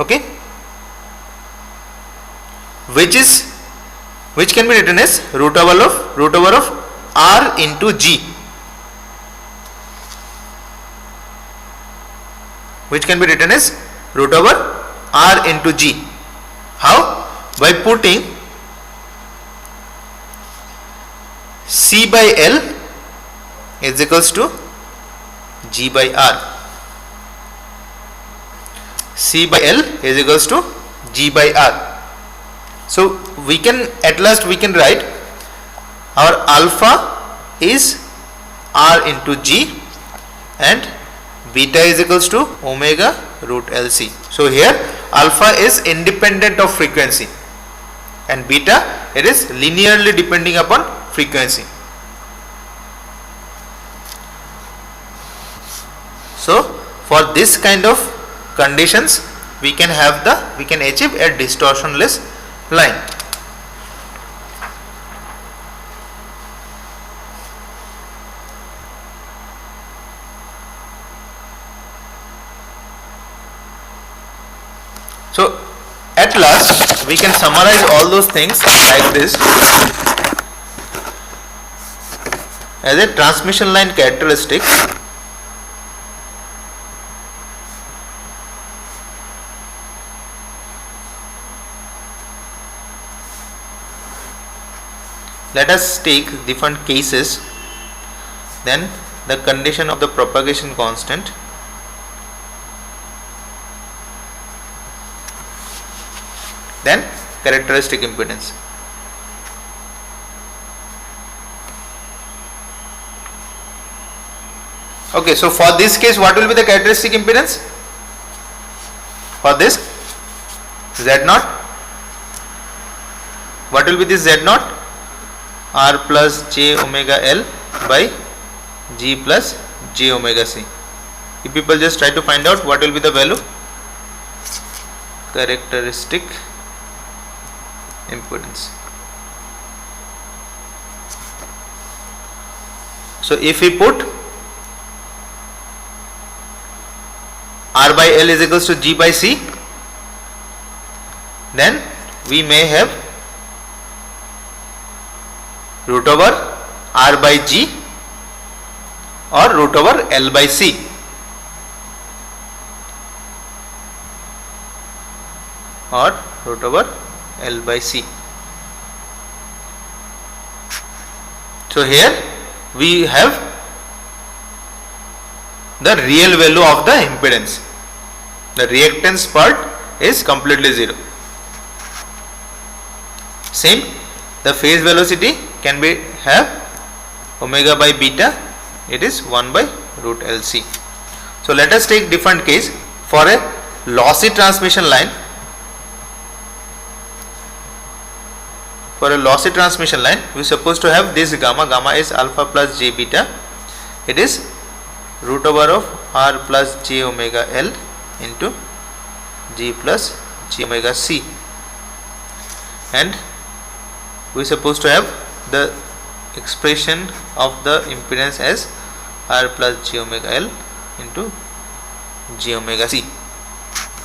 S1: Okay, which can be written as root over of r into g, which can be written as root over r into g. How? By putting c by L is equals to g by r. C by L is equals to g by r. So we can at last write our alpha is r into g and beta is equals to omega root LC. So here alpha is independent of frequency and beta, it is linearly depending upon frequency. So for this kind of conditions, we can achieve a distortionless line. So at last we can summarize all those things like this. As a transmission line characteristic, let us take different cases, then the condition of the propagation constant, then characteristic impedance. Okay, so for this case, what will be the characteristic impedance? For this Z0, what will be this Z0? R plus j omega L by g plus j omega c. You people just try to find out what will be the value. Characteristic impedance. So if we put R by L is equals to G by C, then we may have root over R by G or root over L by C. Or root over L by C. So here we have the real value of the impedance. The reactance part is completely 0. Same, the phase velocity can be have omega by beta, it is 1 by root LC. So let us take different case for a lossy transmission line. For a lossy transmission line, we are supposed to have this gamma. Gamma is alpha plus j beta. It is root over of r plus j omega L into g plus j omega C, and we are supposed to have the expression of the impedance as r plus j omega L into j omega C.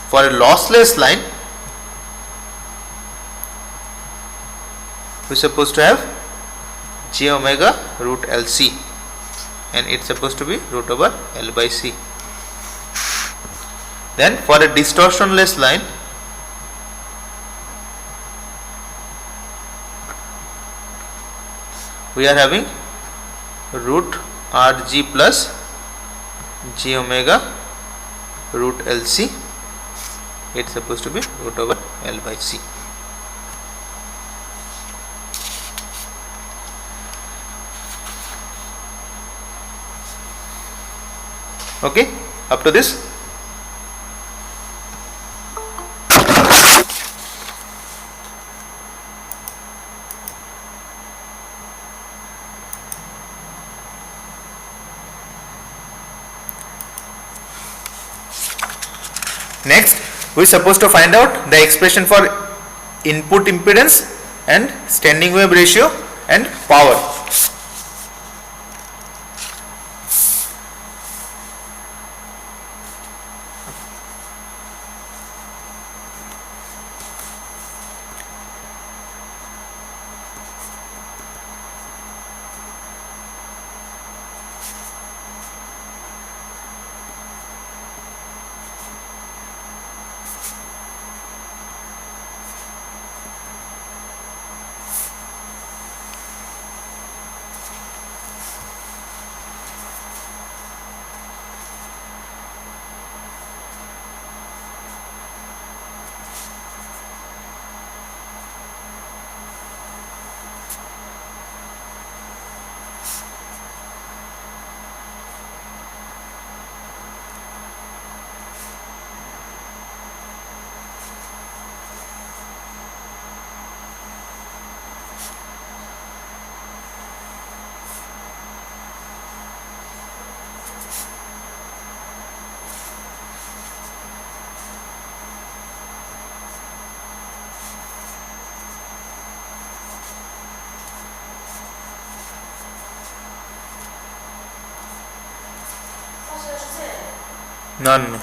S1: For a lossless line, we are supposed to have j omega root LC, and it's supposed to be root over L by C. Then for a distortionless line, we are having root Rg plus j omega root LC, it's supposed to be root over L by C. Okay, up to this. Next, we are supposed to find out the expression for input impedance and standing wave ratio and power. None.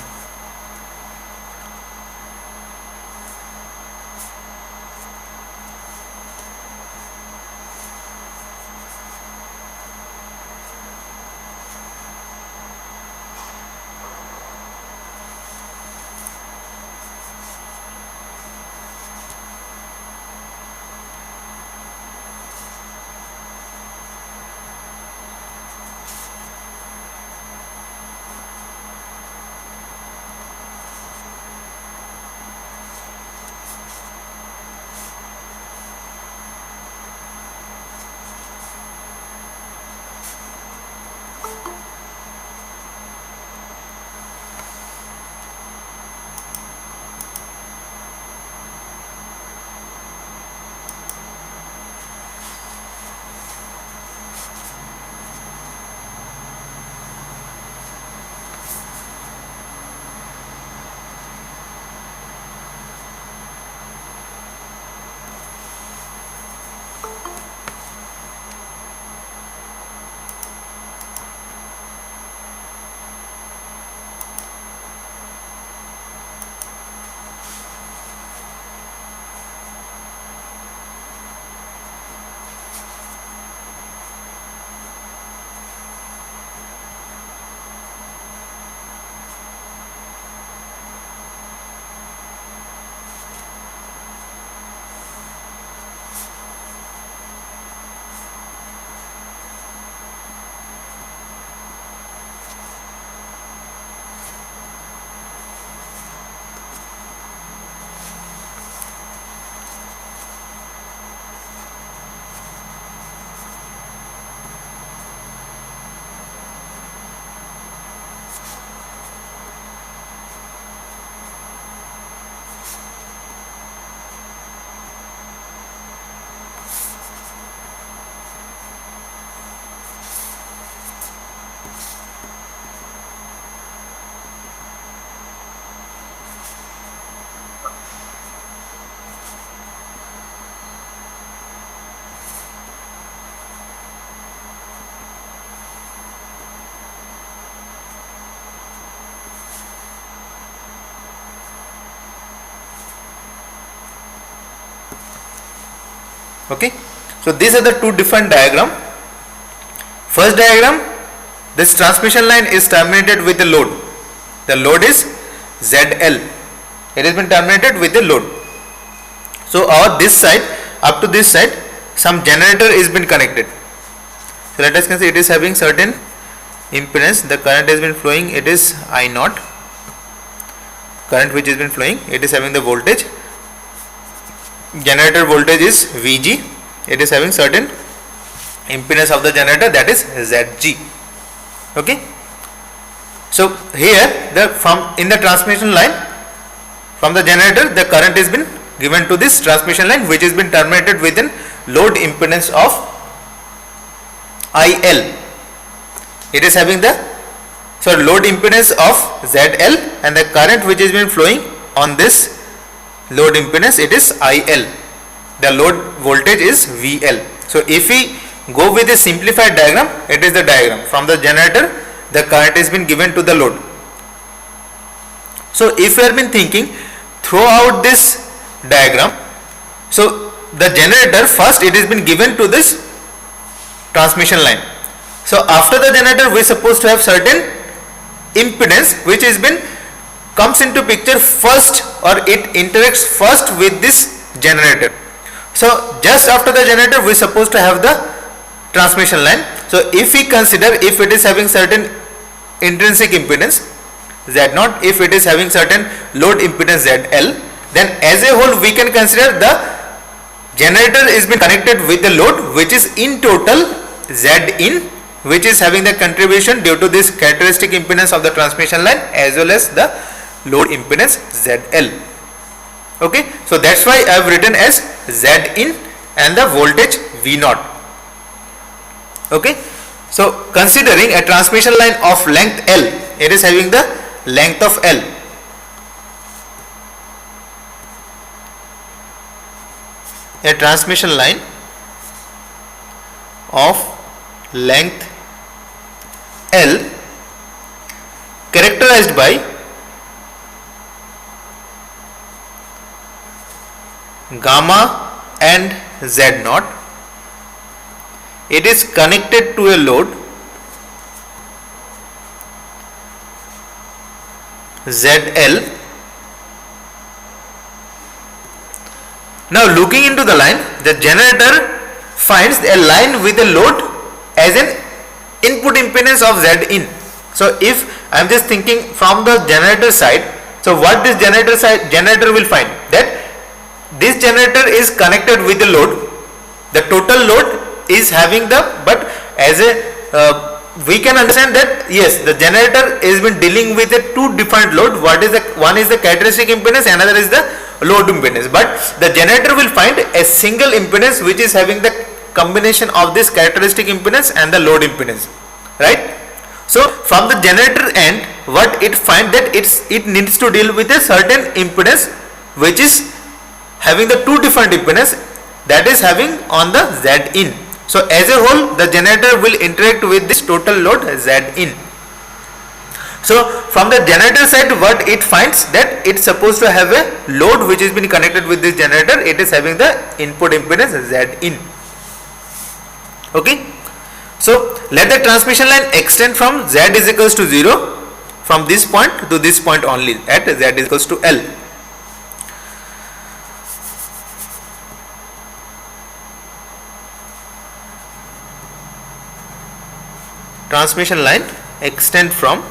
S1: Okay, so these are the two different diagram. First diagram, this transmission line is terminated with the load. The load is ZL. It has been terminated with the load. So our this side up to this side some generator is been connected. So let us consider it is having certain impedance. The current has been flowing. It is I naught. Current which has been flowing. It is having the voltage. Generator voltage is Vg. It is having certain impedance of the generator, that is Zg. Okay. So here in the transmission line from the generator, the current has been given to this transmission line, which has been terminated with an load impedance of IL. It is having the load impedance of ZL, and the current which has been flowing on this load impedance, it is IL. The load voltage is VL. So if we go with a simplified diagram, it is the diagram from the generator, the current has been given to the load. So if we have been thinking throughout this diagram, so the generator first it has been given to this transmission line. So after the generator we are supposed to have certain impedance which has been comes into picture first, or it interacts first with this generator. So just after the generator we are supposed to have the transmission line. So if we consider, if it is having certain intrinsic impedance Z0, if it is having certain load impedance ZL, then as a whole we can consider the generator is been connected with the load, which is in total Zin, which is having the contribution due to this characteristic impedance of the transmission line as well as the load impedance ZL. Okay, so that's why I have written as Zin and the voltage V0. Okay, so considering a transmission line of length L, it is having the length of L. A transmission line of length L characterized by gamma and Z0. It is connected to a load ZL. Now looking into the line, the generator finds a line with a load as an input impedance of Zin. So if I am just thinking from the generator side, so what this generator will find, that this generator is connected with the load. The total load is having the, but as a we can understand that yes, the generator has been dealing with a two different load. One is the characteristic impedance, another is the load impedance. But the generator will find a single impedance which is having the combination of this characteristic impedance and the load impedance, right? So from the generator end, what it finds that it needs to deal with a certain impedance which is having the two different impedance, that is having on the Zin. So as a whole the generator will interact with this total load Zin. So from the generator side, what it finds, that it's supposed to have a load which has been connected with this generator. It is having the input impedance Zin. Okay. So let the transmission line extend from Z is equals to 0 from this point to this point only at Z is equals to L. Transmission line extend from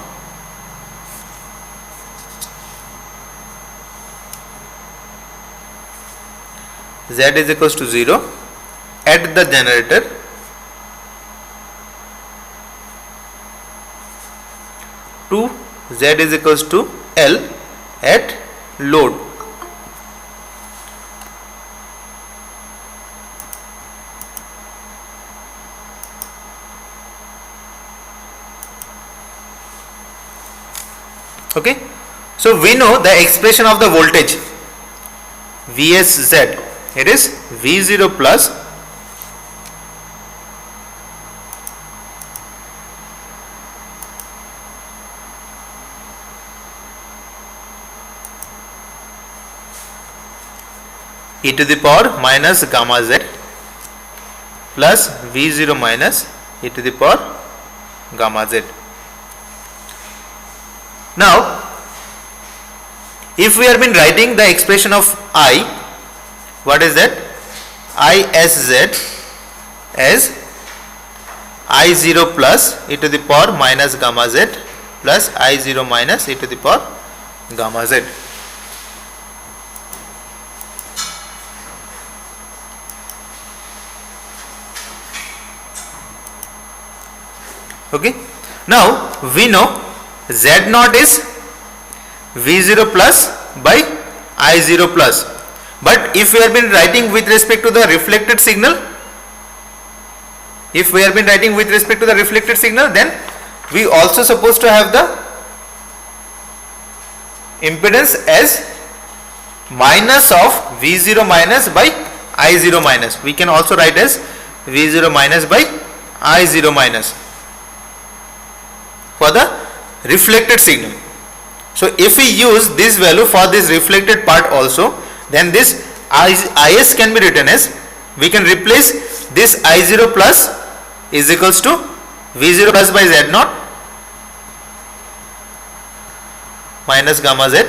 S1: Z is equals to 0 at the generator to Z is equals to L at load. Okay, so we know the expression of the voltage VSZ. It is V0 plus e to the power minus gamma Z plus V0 minus e to the power gamma z. Now if we have been writing the expression of I, what is that? ISZ as I0 plus e to the power minus gamma z plus I0 minus e to the power gamma z. Okay. Now we know Z naught is V0 plus by I0 plus. But if we have been writing with respect to the reflected signal, then we also supposed to have the impedance as minus of V0 minus by I0 minus. We can also write as V0 minus by I0 minus for the reflected signal. So if we use this value for this reflected part also, then this Is can be written as, we can replace this I0 plus is equals to V0 plus by Z naught minus gamma z,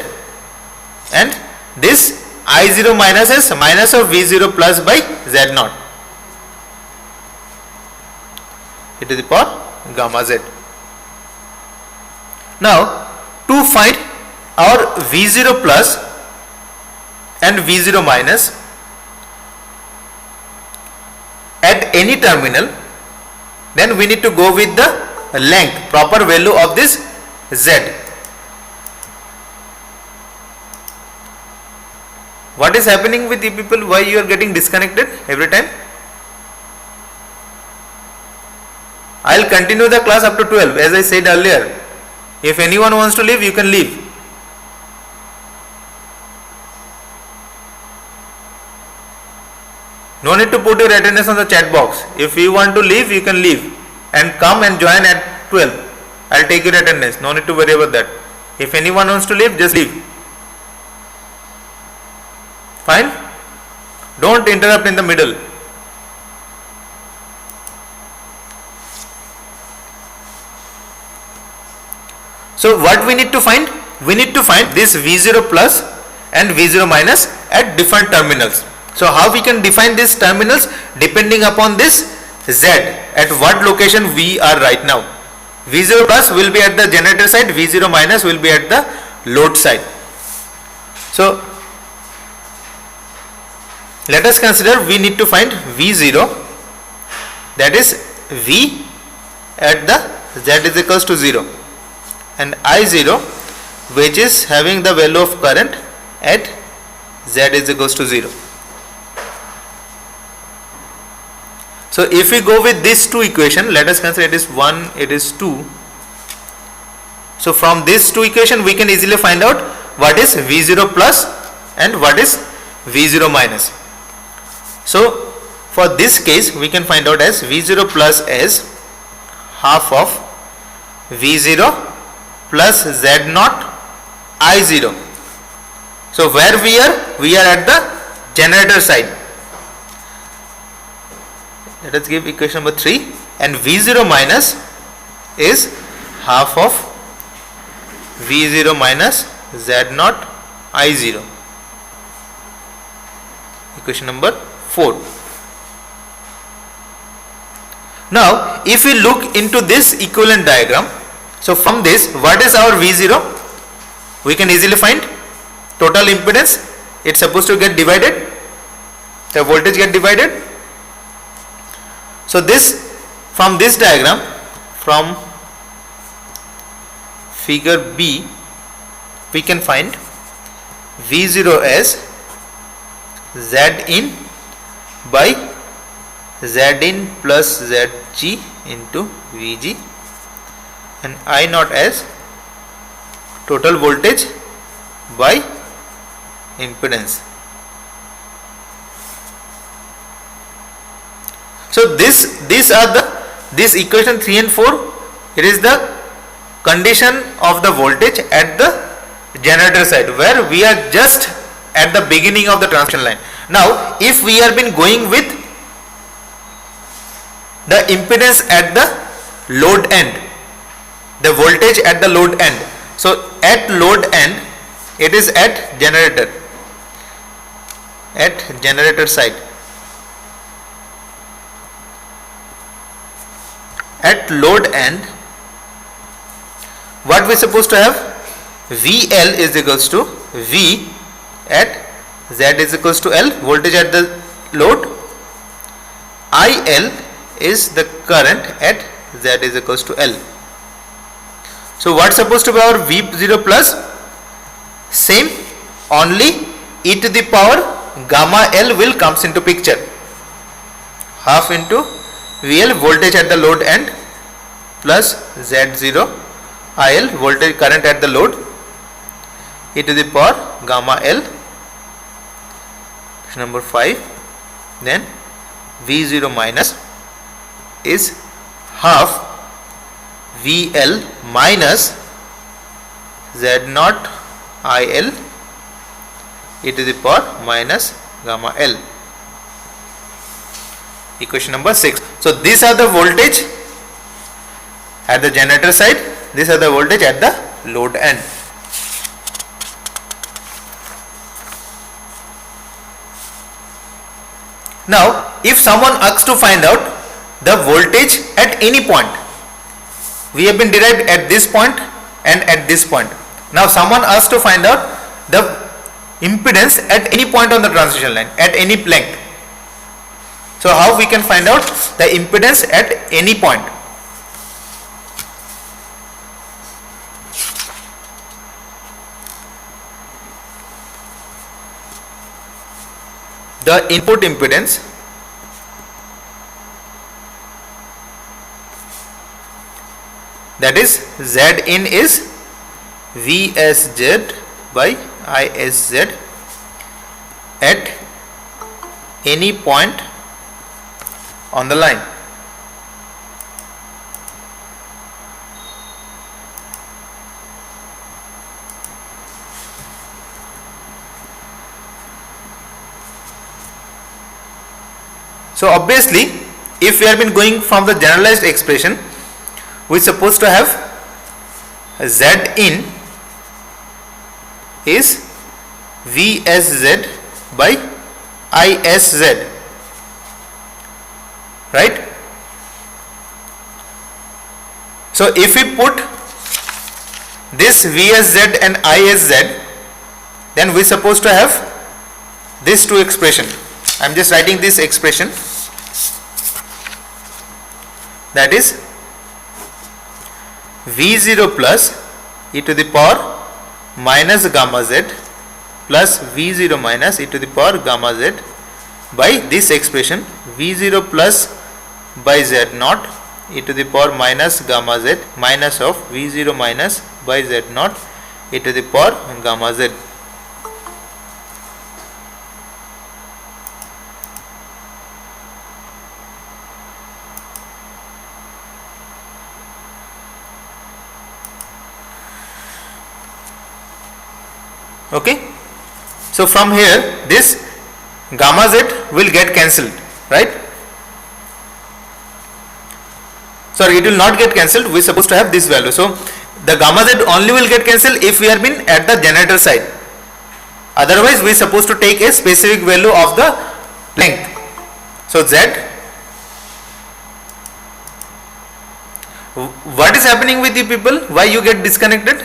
S1: and this I0 minus as minus of V0 plus by Z naught e to the power gamma z. Now to find our V0 plus and V0 minus at any terminal, then we need to go with the length, proper value of this Z. What is happening with you people? Why you are getting disconnected every time? I will continue the class up to 12 as I said earlier. If anyone wants to leave, you can leave. No need to put your attendance on the chat box. If you want to leave, you can leave and come and join at 12. I will take your attendance. No need to worry about that. If anyone wants to leave, just leave. Fine? Don't interrupt in the middle. So what we need to find? We need to find this V0 plus and V0 minus at different terminals. So how we can define these terminals? Depending upon this Z, at what location we are right now. V0 plus will be at the generator side, V0 minus will be at the load side. So let us consider we need to find V0, that is V at the Z is equals to 0, and I0 which is having the value of current at Z is equals to 0. So if we go with these two equation, let us consider it is 1, it is 2. So from these two equation we can easily find out what is V0 plus and what is V0 minus. So for this case we can find out as V0 plus as half of V0 plus Z naught I0. So where we are at the generator side. Let us give equation number 3, and V0 minus is half of V0 minus Z naught I0. Equation number 4. Now if we look into this equivalent diagram, so from this what is our V0? We can easily find total impedance. It's supposed to get divided, the voltage get divided. So this, from this diagram, from figure B, we can find V0 as Z in by Z in plus Zg into Vg, and I naught as total voltage by impedance. So these are this equation 3 and 4, it is the condition of the voltage at the generator side, where we are just at the beginning of the transmission line. Now if we have been going with the impedance at the load end, the voltage at the load end. So at load end, it is at generator side. At load end, what we supposed to have? VL is equals to V at Z is equals to L, voltage at the load. IL is the current at Z is equals to L. So what supposed to be our V0 plus? Same, only e to the power gamma L will comes into picture. Half into VL, voltage at the load end, plus Z0 IL, voltage current at the load, e to the power gamma L. Question number 5. Then V0 minus is half VL minus Z0 IL e to the power minus gamma L. Equation number 6. So these are the voltage at the generator side, these are the voltage at the load end. Now if someone asks to find out the voltage at any point, we have been derived at this point and at this point. Now someone asks to find out the impedance at any point on the transmission line, at any length. So how we can find out the impedance at any point? The input impedance that is Zin is VSZ by ISZ at any point on the line. So obviously if we have been going from the generalized expression, we are supposed to have Zin is VSZ by ISZ, right? So if we put this VSZ and ISZ, then we are supposed to have these two expression. I am just writing this expression, that is V0 plus e to the power minus gamma Z plus V0 minus e to the power gamma Z by this expression V0 plus by Z0 e to the power minus gamma Z minus of V0 minus by Z0 e to the power gamma Z. Okay, so from here this gamma Z will get cancelled, right? Sorry, it will not get cancelled, we are supposed to have this value. So the gamma Z only will get cancelled if we are been at the generator side, otherwise we are supposed to take a specific value of the length. So Z, what is happening with you people? Why you get disconnected?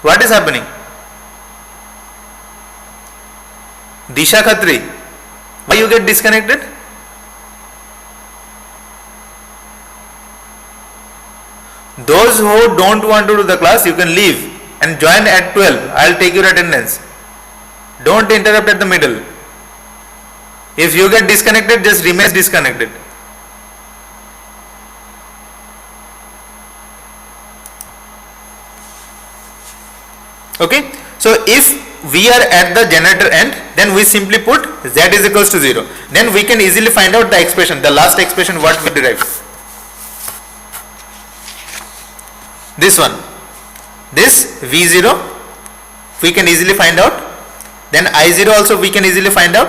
S1: What is happening? Disha Khatri, why you get disconnected? Those who don't want to do the class, you can leave and join at 12. I will take your attendance. Don't interrupt at the middle. If you get disconnected, just remain disconnected. Okay, so if we are at the generator end, then we simply put Z is equals to 0. Then we can easily find out the expression, the last expression what we derived. This one, this V0 we can easily find out, then I0 also we can easily find out,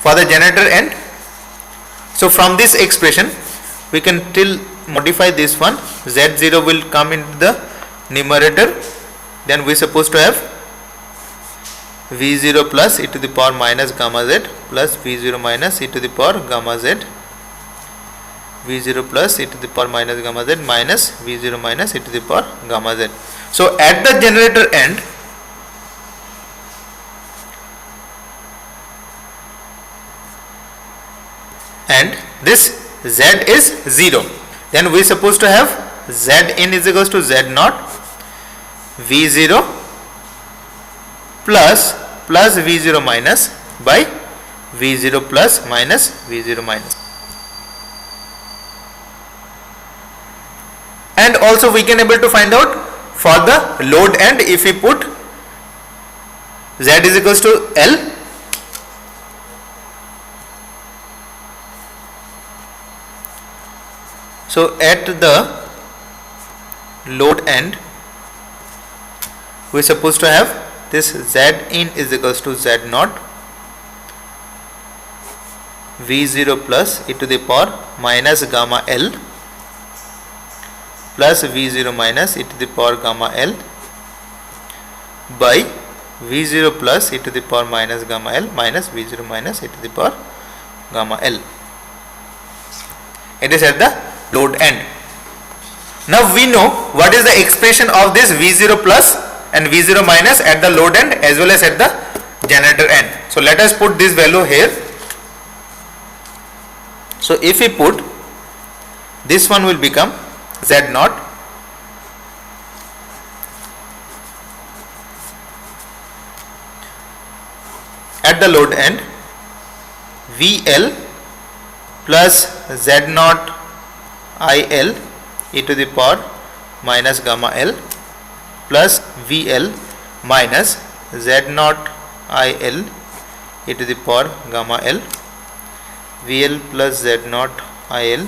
S1: for the generator end. So from this expression we can still modify this one. Z0 will come into the numerator, then we supposed to have V0 plus e to the power minus gamma z plus V0 minus e to the power gamma z, V0 plus e to the power minus gamma z minus V0 minus e to the power gamma z. So at the generator end, and this z is 0, then we supposed to have z in is equals to z naught V0 plus V0 minus by V0 plus minus V0 minus. And also we can able to find out for the load end, if we put z is equals to L, so at the load end we supposed to have this z in is equals to z naught V0 plus e to the power minus gamma L plus V0 minus e to the power gamma L by V0 plus e to the power minus gamma L minus V0 minus e to the power gamma L. It is at the load end. Now we know what is the expression of this V0 plus and V0 minus at the load end as well as at the generator end. So let us put this value here. So if we put, this one will become Z naught at the load end VL plus Z naught IL e to the power minus gamma L plus VL minus Z naught IL e to the power gamma L, VL plus Z naught IL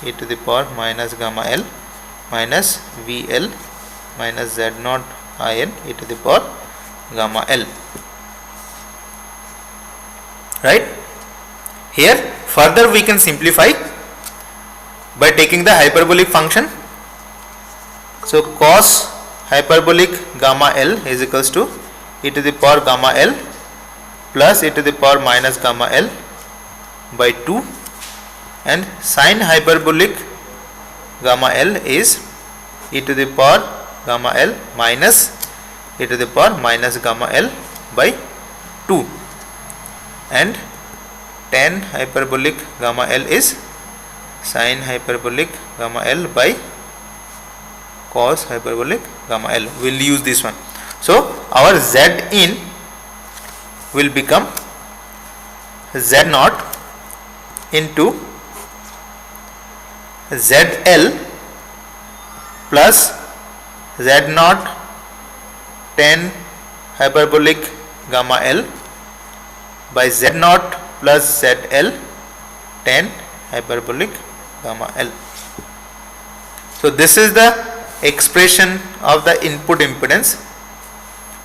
S1: e to the power minus gamma L minus VL minus Z naught IL e to the power gamma L. Right? Here further we can simplify by taking the hyperbolic function. So cos hyperbolic gamma L is equals to e to the power gamma L plus e to the power minus gamma L by 2, and sin hyperbolic gamma L is e to the power gamma L minus e to the power minus gamma L by 2, and tan hyperbolic gamma L is sin hyperbolic gamma L by cos hyperbolic gamma L. We will use this one. So our Z in will become Z naught into ZL plus Z naught tan hyperbolic gamma L by Z naught plus ZL tan hyperbolic gamma L. So this is the expression of the input impedance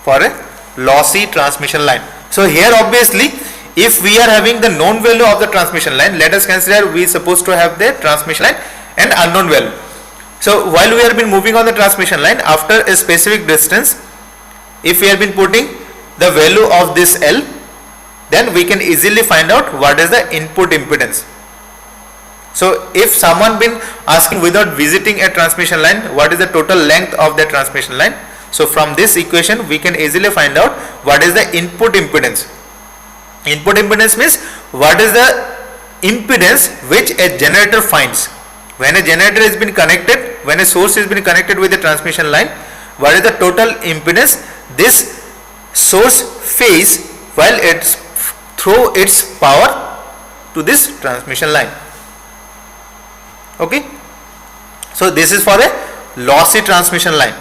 S1: for a lossy transmission line. So here obviously if we are having the known value of the transmission line, let us consider we supposed to have the transmission line and unknown value. So while we have been moving on the transmission line, after a specific distance, if we have been putting the value of this L, then we can easily find out what is the input impedance. So if someone been asking without visiting a transmission line what is the total length of the transmission line, so from this equation we can easily find out what is the input impedance. Input impedance means what is the impedance which a generator finds. When a generator has been connected, when a source has been connected with the transmission line, what is the total impedance this source face while it throw its power to this transmission line. Okay, so this is for a lossy transmission line.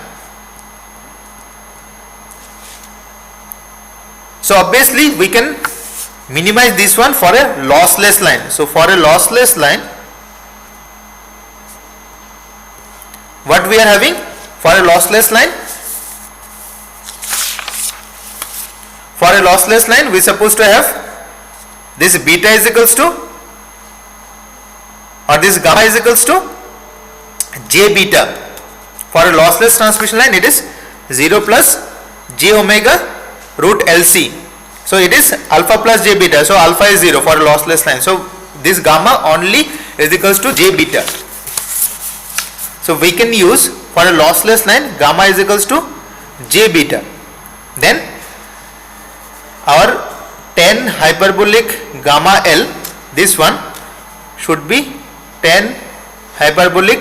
S1: So obviously we can minimize this one for a lossless line. So for a lossless line, what we are having for a lossless line? For a lossless line we supposed to have this beta is equals to, or this gamma is equals to j beta. For a lossless transmission line, it is 0 plus j omega root LC. So it is alpha plus j beta. So alpha is 0 for a lossless line. So this gamma only is equals to j beta. So we can use for a lossless line, gamma is equals to j beta. Then our tan hyperbolic gamma L, this one should be tan hyperbolic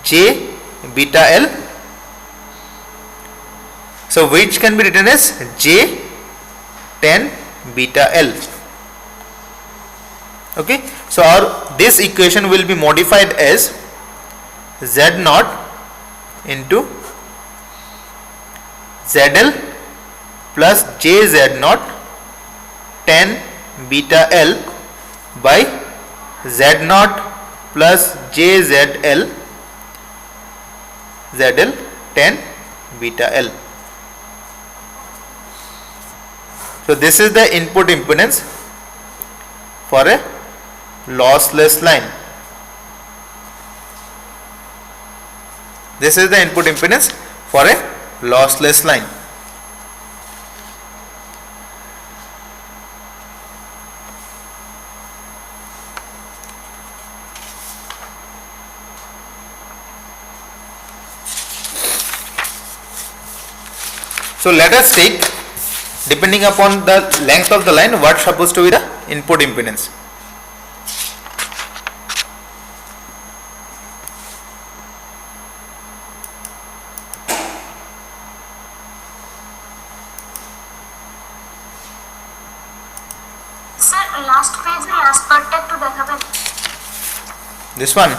S1: j beta L. So which can be written as j tan beta L. Okay, so our this equation will be modified as Z naught into ZL plus JZ naught tan beta L by Z naught plus JZL ZL tan beta L. So this is the input impedance for a lossless line. This is the input impedance for a lossless line. So let us take, depending upon the length of the line, what is supposed to be the input impedance.
S2: Sir, last page last part to দেখাবেন.
S1: This one.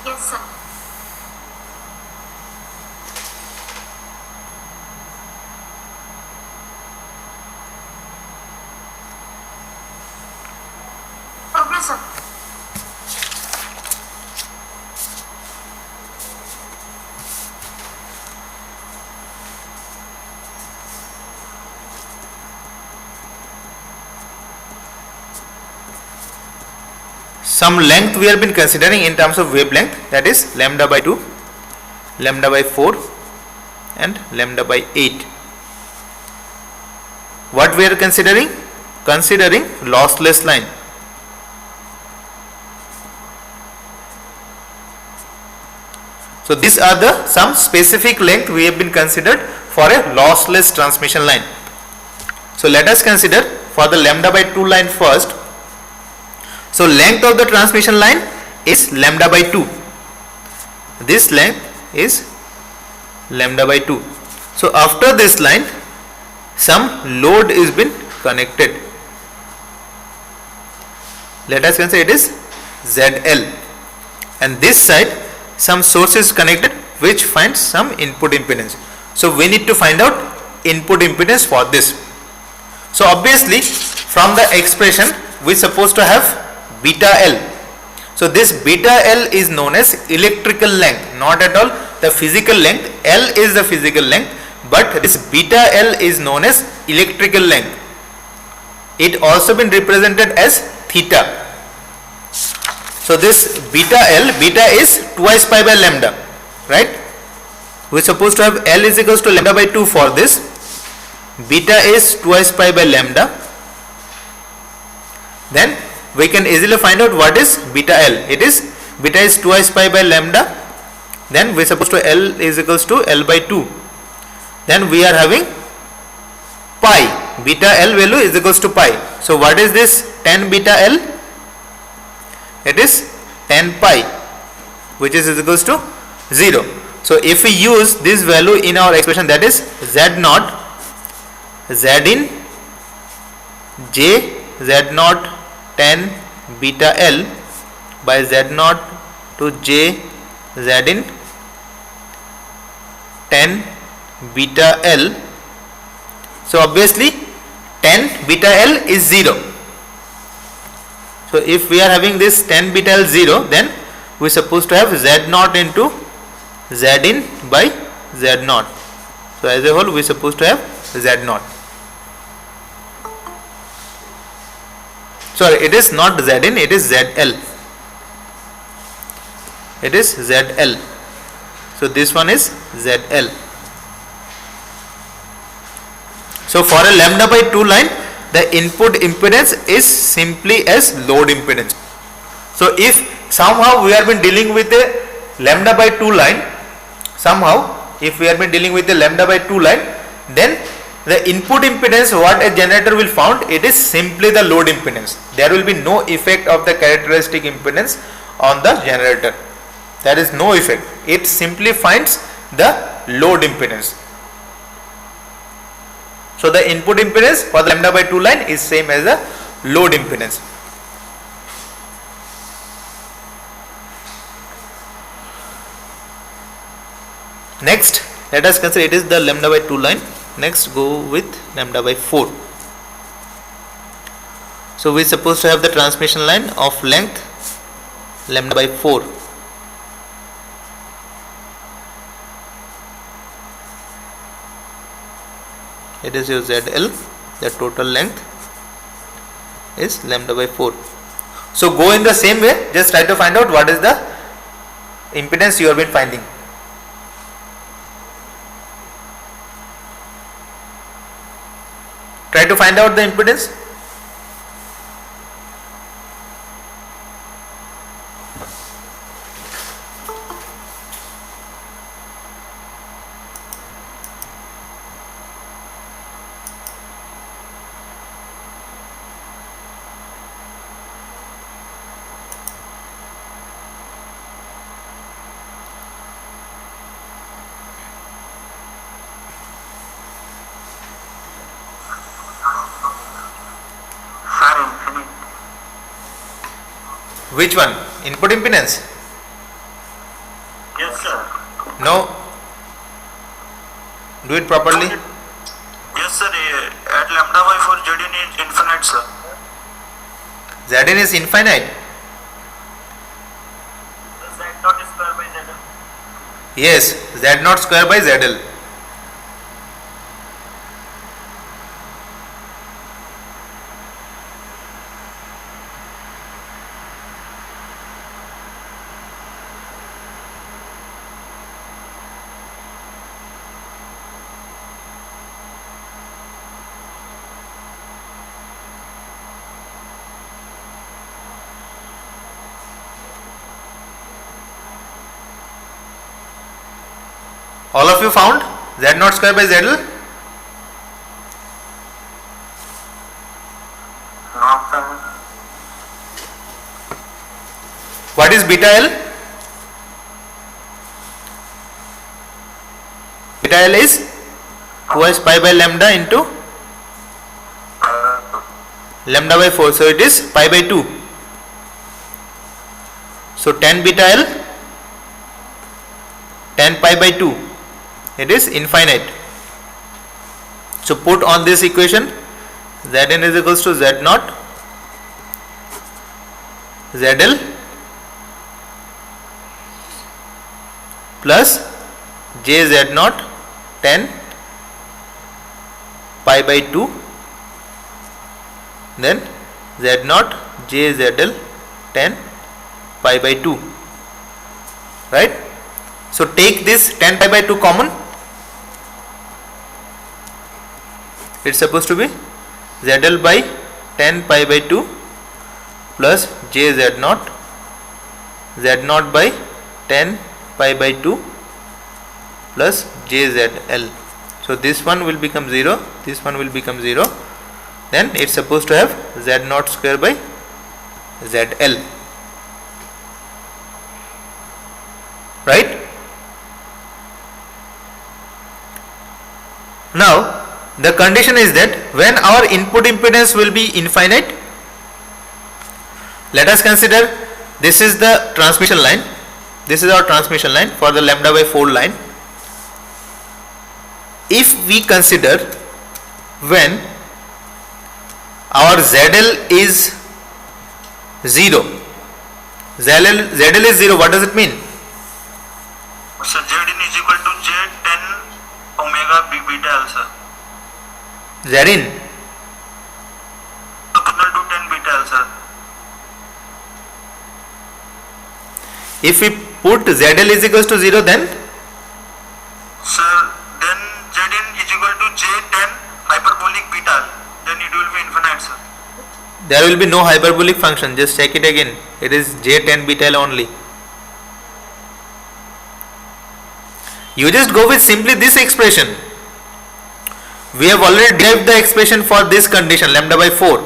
S2: Yes sir. Okay sir.
S1: Some length we have been considering in terms of wavelength, that is lambda by 2, lambda by 4 and lambda by 8. What we are considering? Considering lossless line. So these are the some specific length we have been considered for a lossless transmission line. So let us consider for the lambda by 2 line first. So length of the transmission line is lambda by 2. This length is lambda by 2. So after this line, some load is been connected. Let us consider it is ZL, and this side some source is connected which finds some input impedance. So we need to find out input impedance for this. So obviously from the expression we supposed to have beta L. So this beta L is known as electrical length, not at all the physical length. L is the physical length, but this beta L is known as electrical length. It also been represented as theta. So this beta L, beta is twice pi by lambda, right? We are supposed to have L is equals to lambda by 2 for this. Beta is twice pi by lambda. Then we can easily find out what is beta L. It is beta is twice pi by lambda. Then we are supposed to L is equals to L by 2. Then we are having pi. Beta L value is equals to pi. So what is this tan beta L? It is tan pi, which is equals to 0. So if we use this value in our expression, that is Z naught, Z in J Z naught tan beta L by Z naught to J Z in tan beta L. So obviously tan beta L is 0. So if we are having this tan beta L 0, then we are supposed to have Z naught into Z in by Z naught. So as a whole we are supposed to have Z naught. sorry, it is not Zin, it is ZL. It is ZL. So this one is ZL. So for a lambda by 2 line, the input impedance is simply as load impedance. So if somehow we have been dealing with a lambda by 2 line, then the input impedance what a generator will found, it is simply the load impedance. There will be no effect of the characteristic impedance on the generator. There is no effect. It simply finds the load impedance. So the input impedance for the lambda by 2 line is same as the load impedance. Next, let us consider it is the lambda by 2 line. Next, go with lambda by 4. So we are supposed to have the transmission line of length lambda by 4. It is your ZL, the total length is lambda by 4. So go in the same way, just try to find out what is the impedance you have been finding. Try to find out the impedance. Which one? Input impedance?
S3: Yes, sir.
S1: No. Do it properly.
S3: Yes, sir. At lambda by 4, Zn is infinite, sir.
S1: Zn is infinite.
S3: Z0 square by Zl.
S1: Yes, Z0 square by ZL. All of you found Z0 square by ZL?
S3: No, sir.
S1: What is beta L? Beta L is 2s pi by lambda into lambda by 4. So it is pi by 2. So 10 beta L, 10 pi by 2. It is infinite. So put on this equation, Zn is equals to Z0 ZL plus JZ0 10 pi by 2, then Z0 JZL 10 pi by 2, right? So take this 10 pi by 2 common. It's supposed to be ZL by 10 pi by 2 plus JZ0 Z0 by 10 pi by 2 plus JZL. So this one will become 0, this one will become 0. Then it's supposed to have Z0 square by ZL, right? Now the condition is that when our input impedance will be infinite, let us consider this is the transmission line, this is our transmission line for the lambda by 4 line. If we consider when our ZL is 0, ZL is 0, what does it mean?
S3: So Zn is equal to J10 omega b beta L, sir.
S1: Zn
S3: Equal to 10 beta L, sir.
S1: If we put ZL is equals to 0, then
S3: Sir, then Zn is equal to J10 hyperbolic beta. Then it will be infinite, sir.
S1: there will be no hyperbolic function. Just check it again. It is J10 beta L only. You just go with simply this expression. We have already derived the expression for this condition, lambda by 4.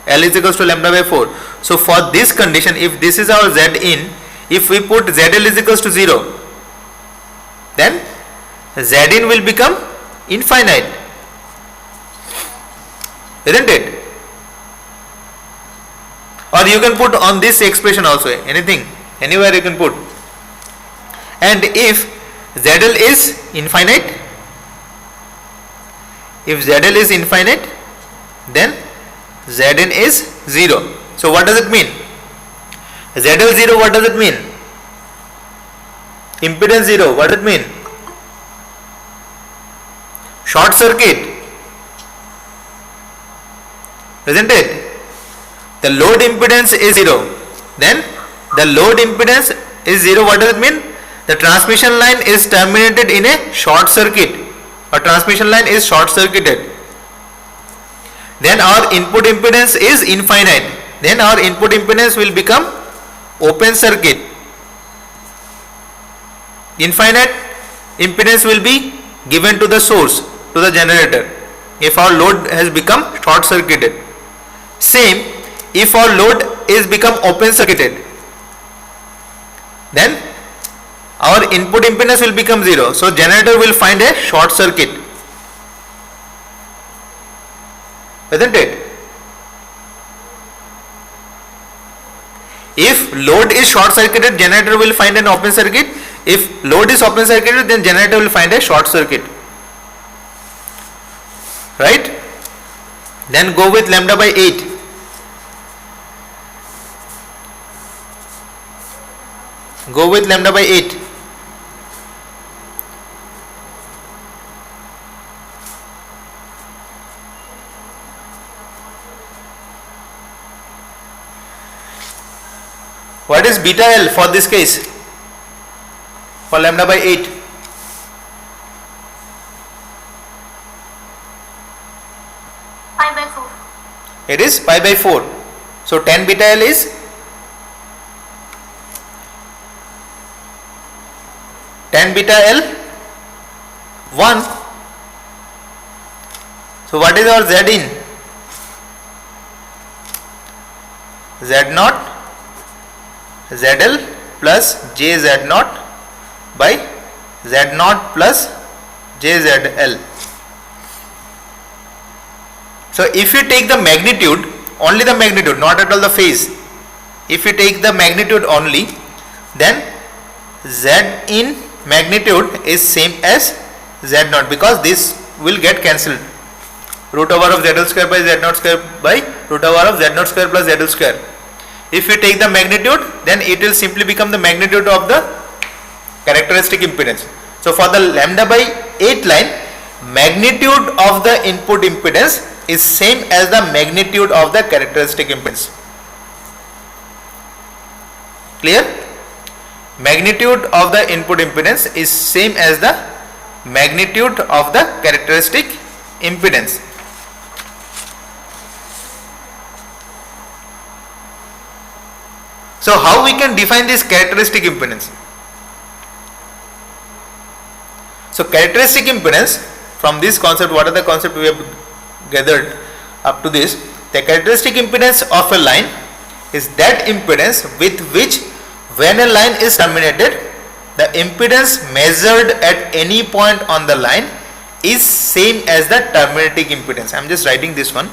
S1: L is equals to lambda by 4. So for this condition, if this is our Z in, if we put ZL is equals to 0, then Z in will become infinite, isn't it? Or you can put on this expression also, anything, anywhere you can put. And if ZL is infinite, if ZL is infinite, then Zn is 0. So what does it mean? ZL 0, what does it mean? Impedance 0, what does it mean? Short circuit, isn't it? The load impedance is 0. Then the load impedance is 0, what does it mean? The transmission line is terminated in a short circuit, or transmission line is short circuited. Then our input impedance is infinite. Then our input impedance will become open circuit. Infinite impedance will be given to the source, to the generator, if our load has become short circuited. Same, if our load is become open circuited, then our input impedance will become 0. So generator will find a short circuit, isn't it? If load is short circuited, generator will find an open circuit. If load is open circuited, then generator will find a short circuit, right? Then go with lambda by 8. Go with lambda by 8. What is beta L for this case? For lambda by 8.
S2: Pi by 4.
S1: It is pi by 4. So tan beta L is tan beta L 1. So what is our Z in? Z naught ZL plus JZ naught by Z naught plus JZL. So if you take the magnitude, only the magnitude, not at all the phase, if you take the magnitude only, then Z in magnitude is same as Z naught, because this will get cancelled. Root over of ZL square by Z naught square by root over of Z naught square plus ZL square. If you take the magnitude, then it will simply become the magnitude of the characteristic impedance. So for the lambda by 8 line, magnitude of the input impedance is same as the magnitude of the characteristic impedance. Clear? Magnitude of the input impedance is same as the magnitude of the characteristic impedance. So how we can define this characteristic impedance? So characteristic impedance, from this concept, what are the concepts we have gathered up to this? The characteristic impedance of a line is that impedance with which, when a line is terminated, the impedance measured at any point on the line is same as the terminating impedance. I am just writing this one.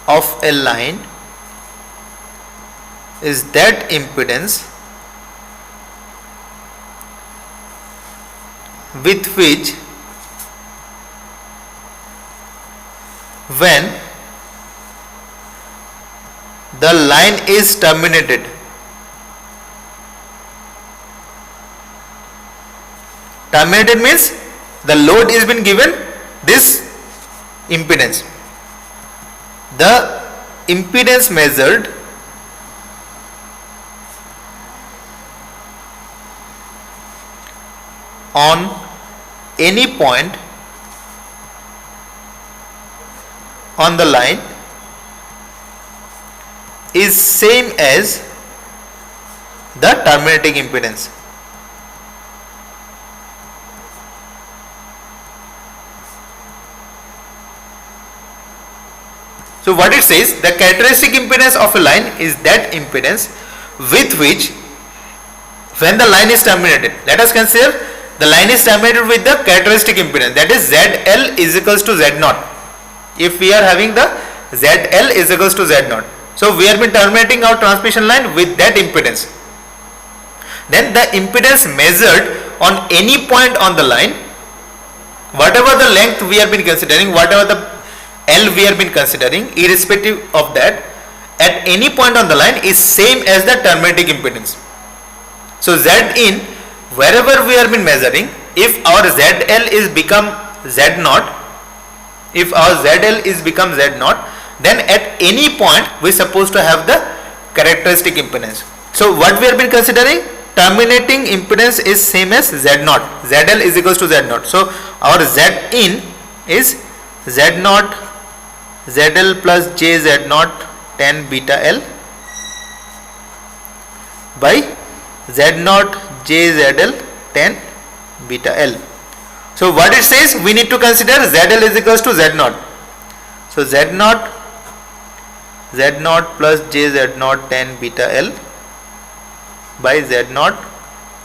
S1: Of a line is that impedance with which, when the line is terminated, Terminated means the load is been given this impedance. The impedance measured on any point on the line is same as the terminating impedance. So what it says, the characteristic impedance of a line is that impedance with which when the line is terminated, let us consider the line is terminated with the characteristic impedance, that is ZL is equals to Z0. If we are having the ZL is equals to Z0, so we have been terminating our transmission line with that impedance. Then the impedance measured on any point on the line, whatever the length we have been considering, whatever the L we have been considering, irrespective of that, at any point on the line is same as the terminating impedance. So Zin, wherever we have been measuring, if our ZL is become Z0, if our ZL is become Z0, then at any point we are supposed to have the characteristic impedance. So what we have been considering, terminating impedance is same as Z0, ZL is equals to Z0. So our Zin is Z0 ZL plus JZ0 tan beta L by Z0 JZL tan beta L. So what it says, we need to consider ZL is equals to Z0. So Z0 plus JZ0 tan beta L by Z0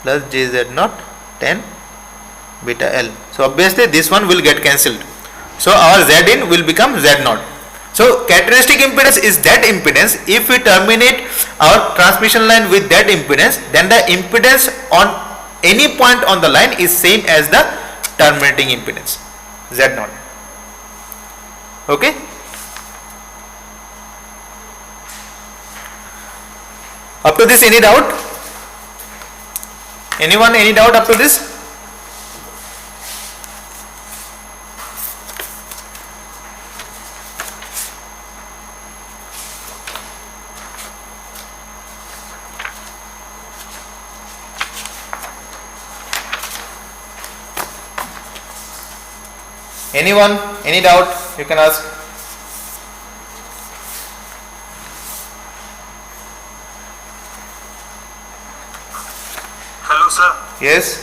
S1: plus JZ0 tan beta L. So obviously this one will get cancelled. So our Zin will become Z0. So characteristic impedance is that impedance. If we terminate our transmission line with that impedance, then the impedance on any point on the line is same as the terminating impedance, Z0. Okay. Up to this, any doubt? Anyone, any doubt up to this? Anyone, any doubt, you can ask.
S3: Hello sir.
S1: Yes.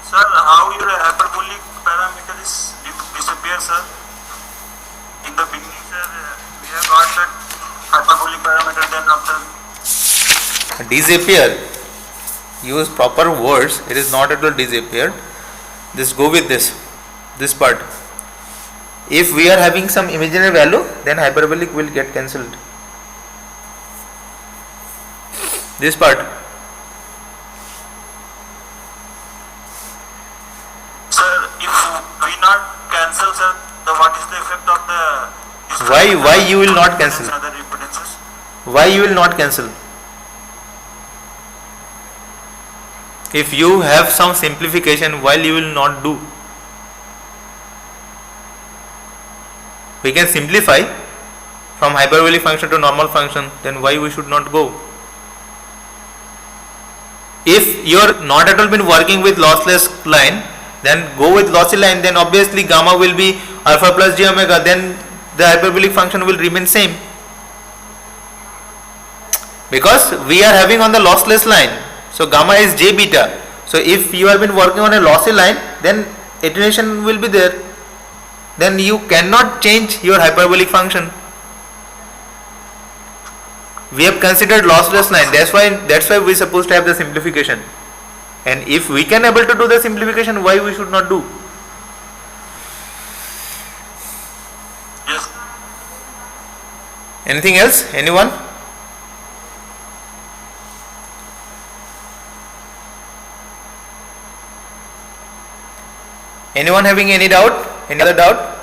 S3: Sir, how your hyperbolic parameter is disappear, sir? In the beginning, sir, we have got that hyperbolic parameter, then after
S1: Disappear. Use proper words. It is not at all disappeared. Just go with this part. If we are having some imaginary value, then hyperbolic will get cancelled. This part.
S3: Sir, if we not cancel, sir, then what is the effect of the
S1: Why you will not cancel?
S3: other impedances?
S1: Why you will not cancel? If you have some simplification, why you will not do? We can simplify from hyperbolic function to normal function, then why we should not go? If you are not at all been working with lossless line, then go with lossy line, then obviously gamma will be alpha plus j omega, then the hyperbolic function will remain same. Because we are having on the lossless line, so gamma is j beta. So if you have been working on a lossy line, then attenuation will be there. Then you cannot change your hyperbolic function. We have considered lossless line. That's why we are supposed to have the simplification. And if we can able to do the simplification, why we should not do?
S3: Yes.
S1: Anything else? Anyone? Anyone having any doubt? Any other doubt?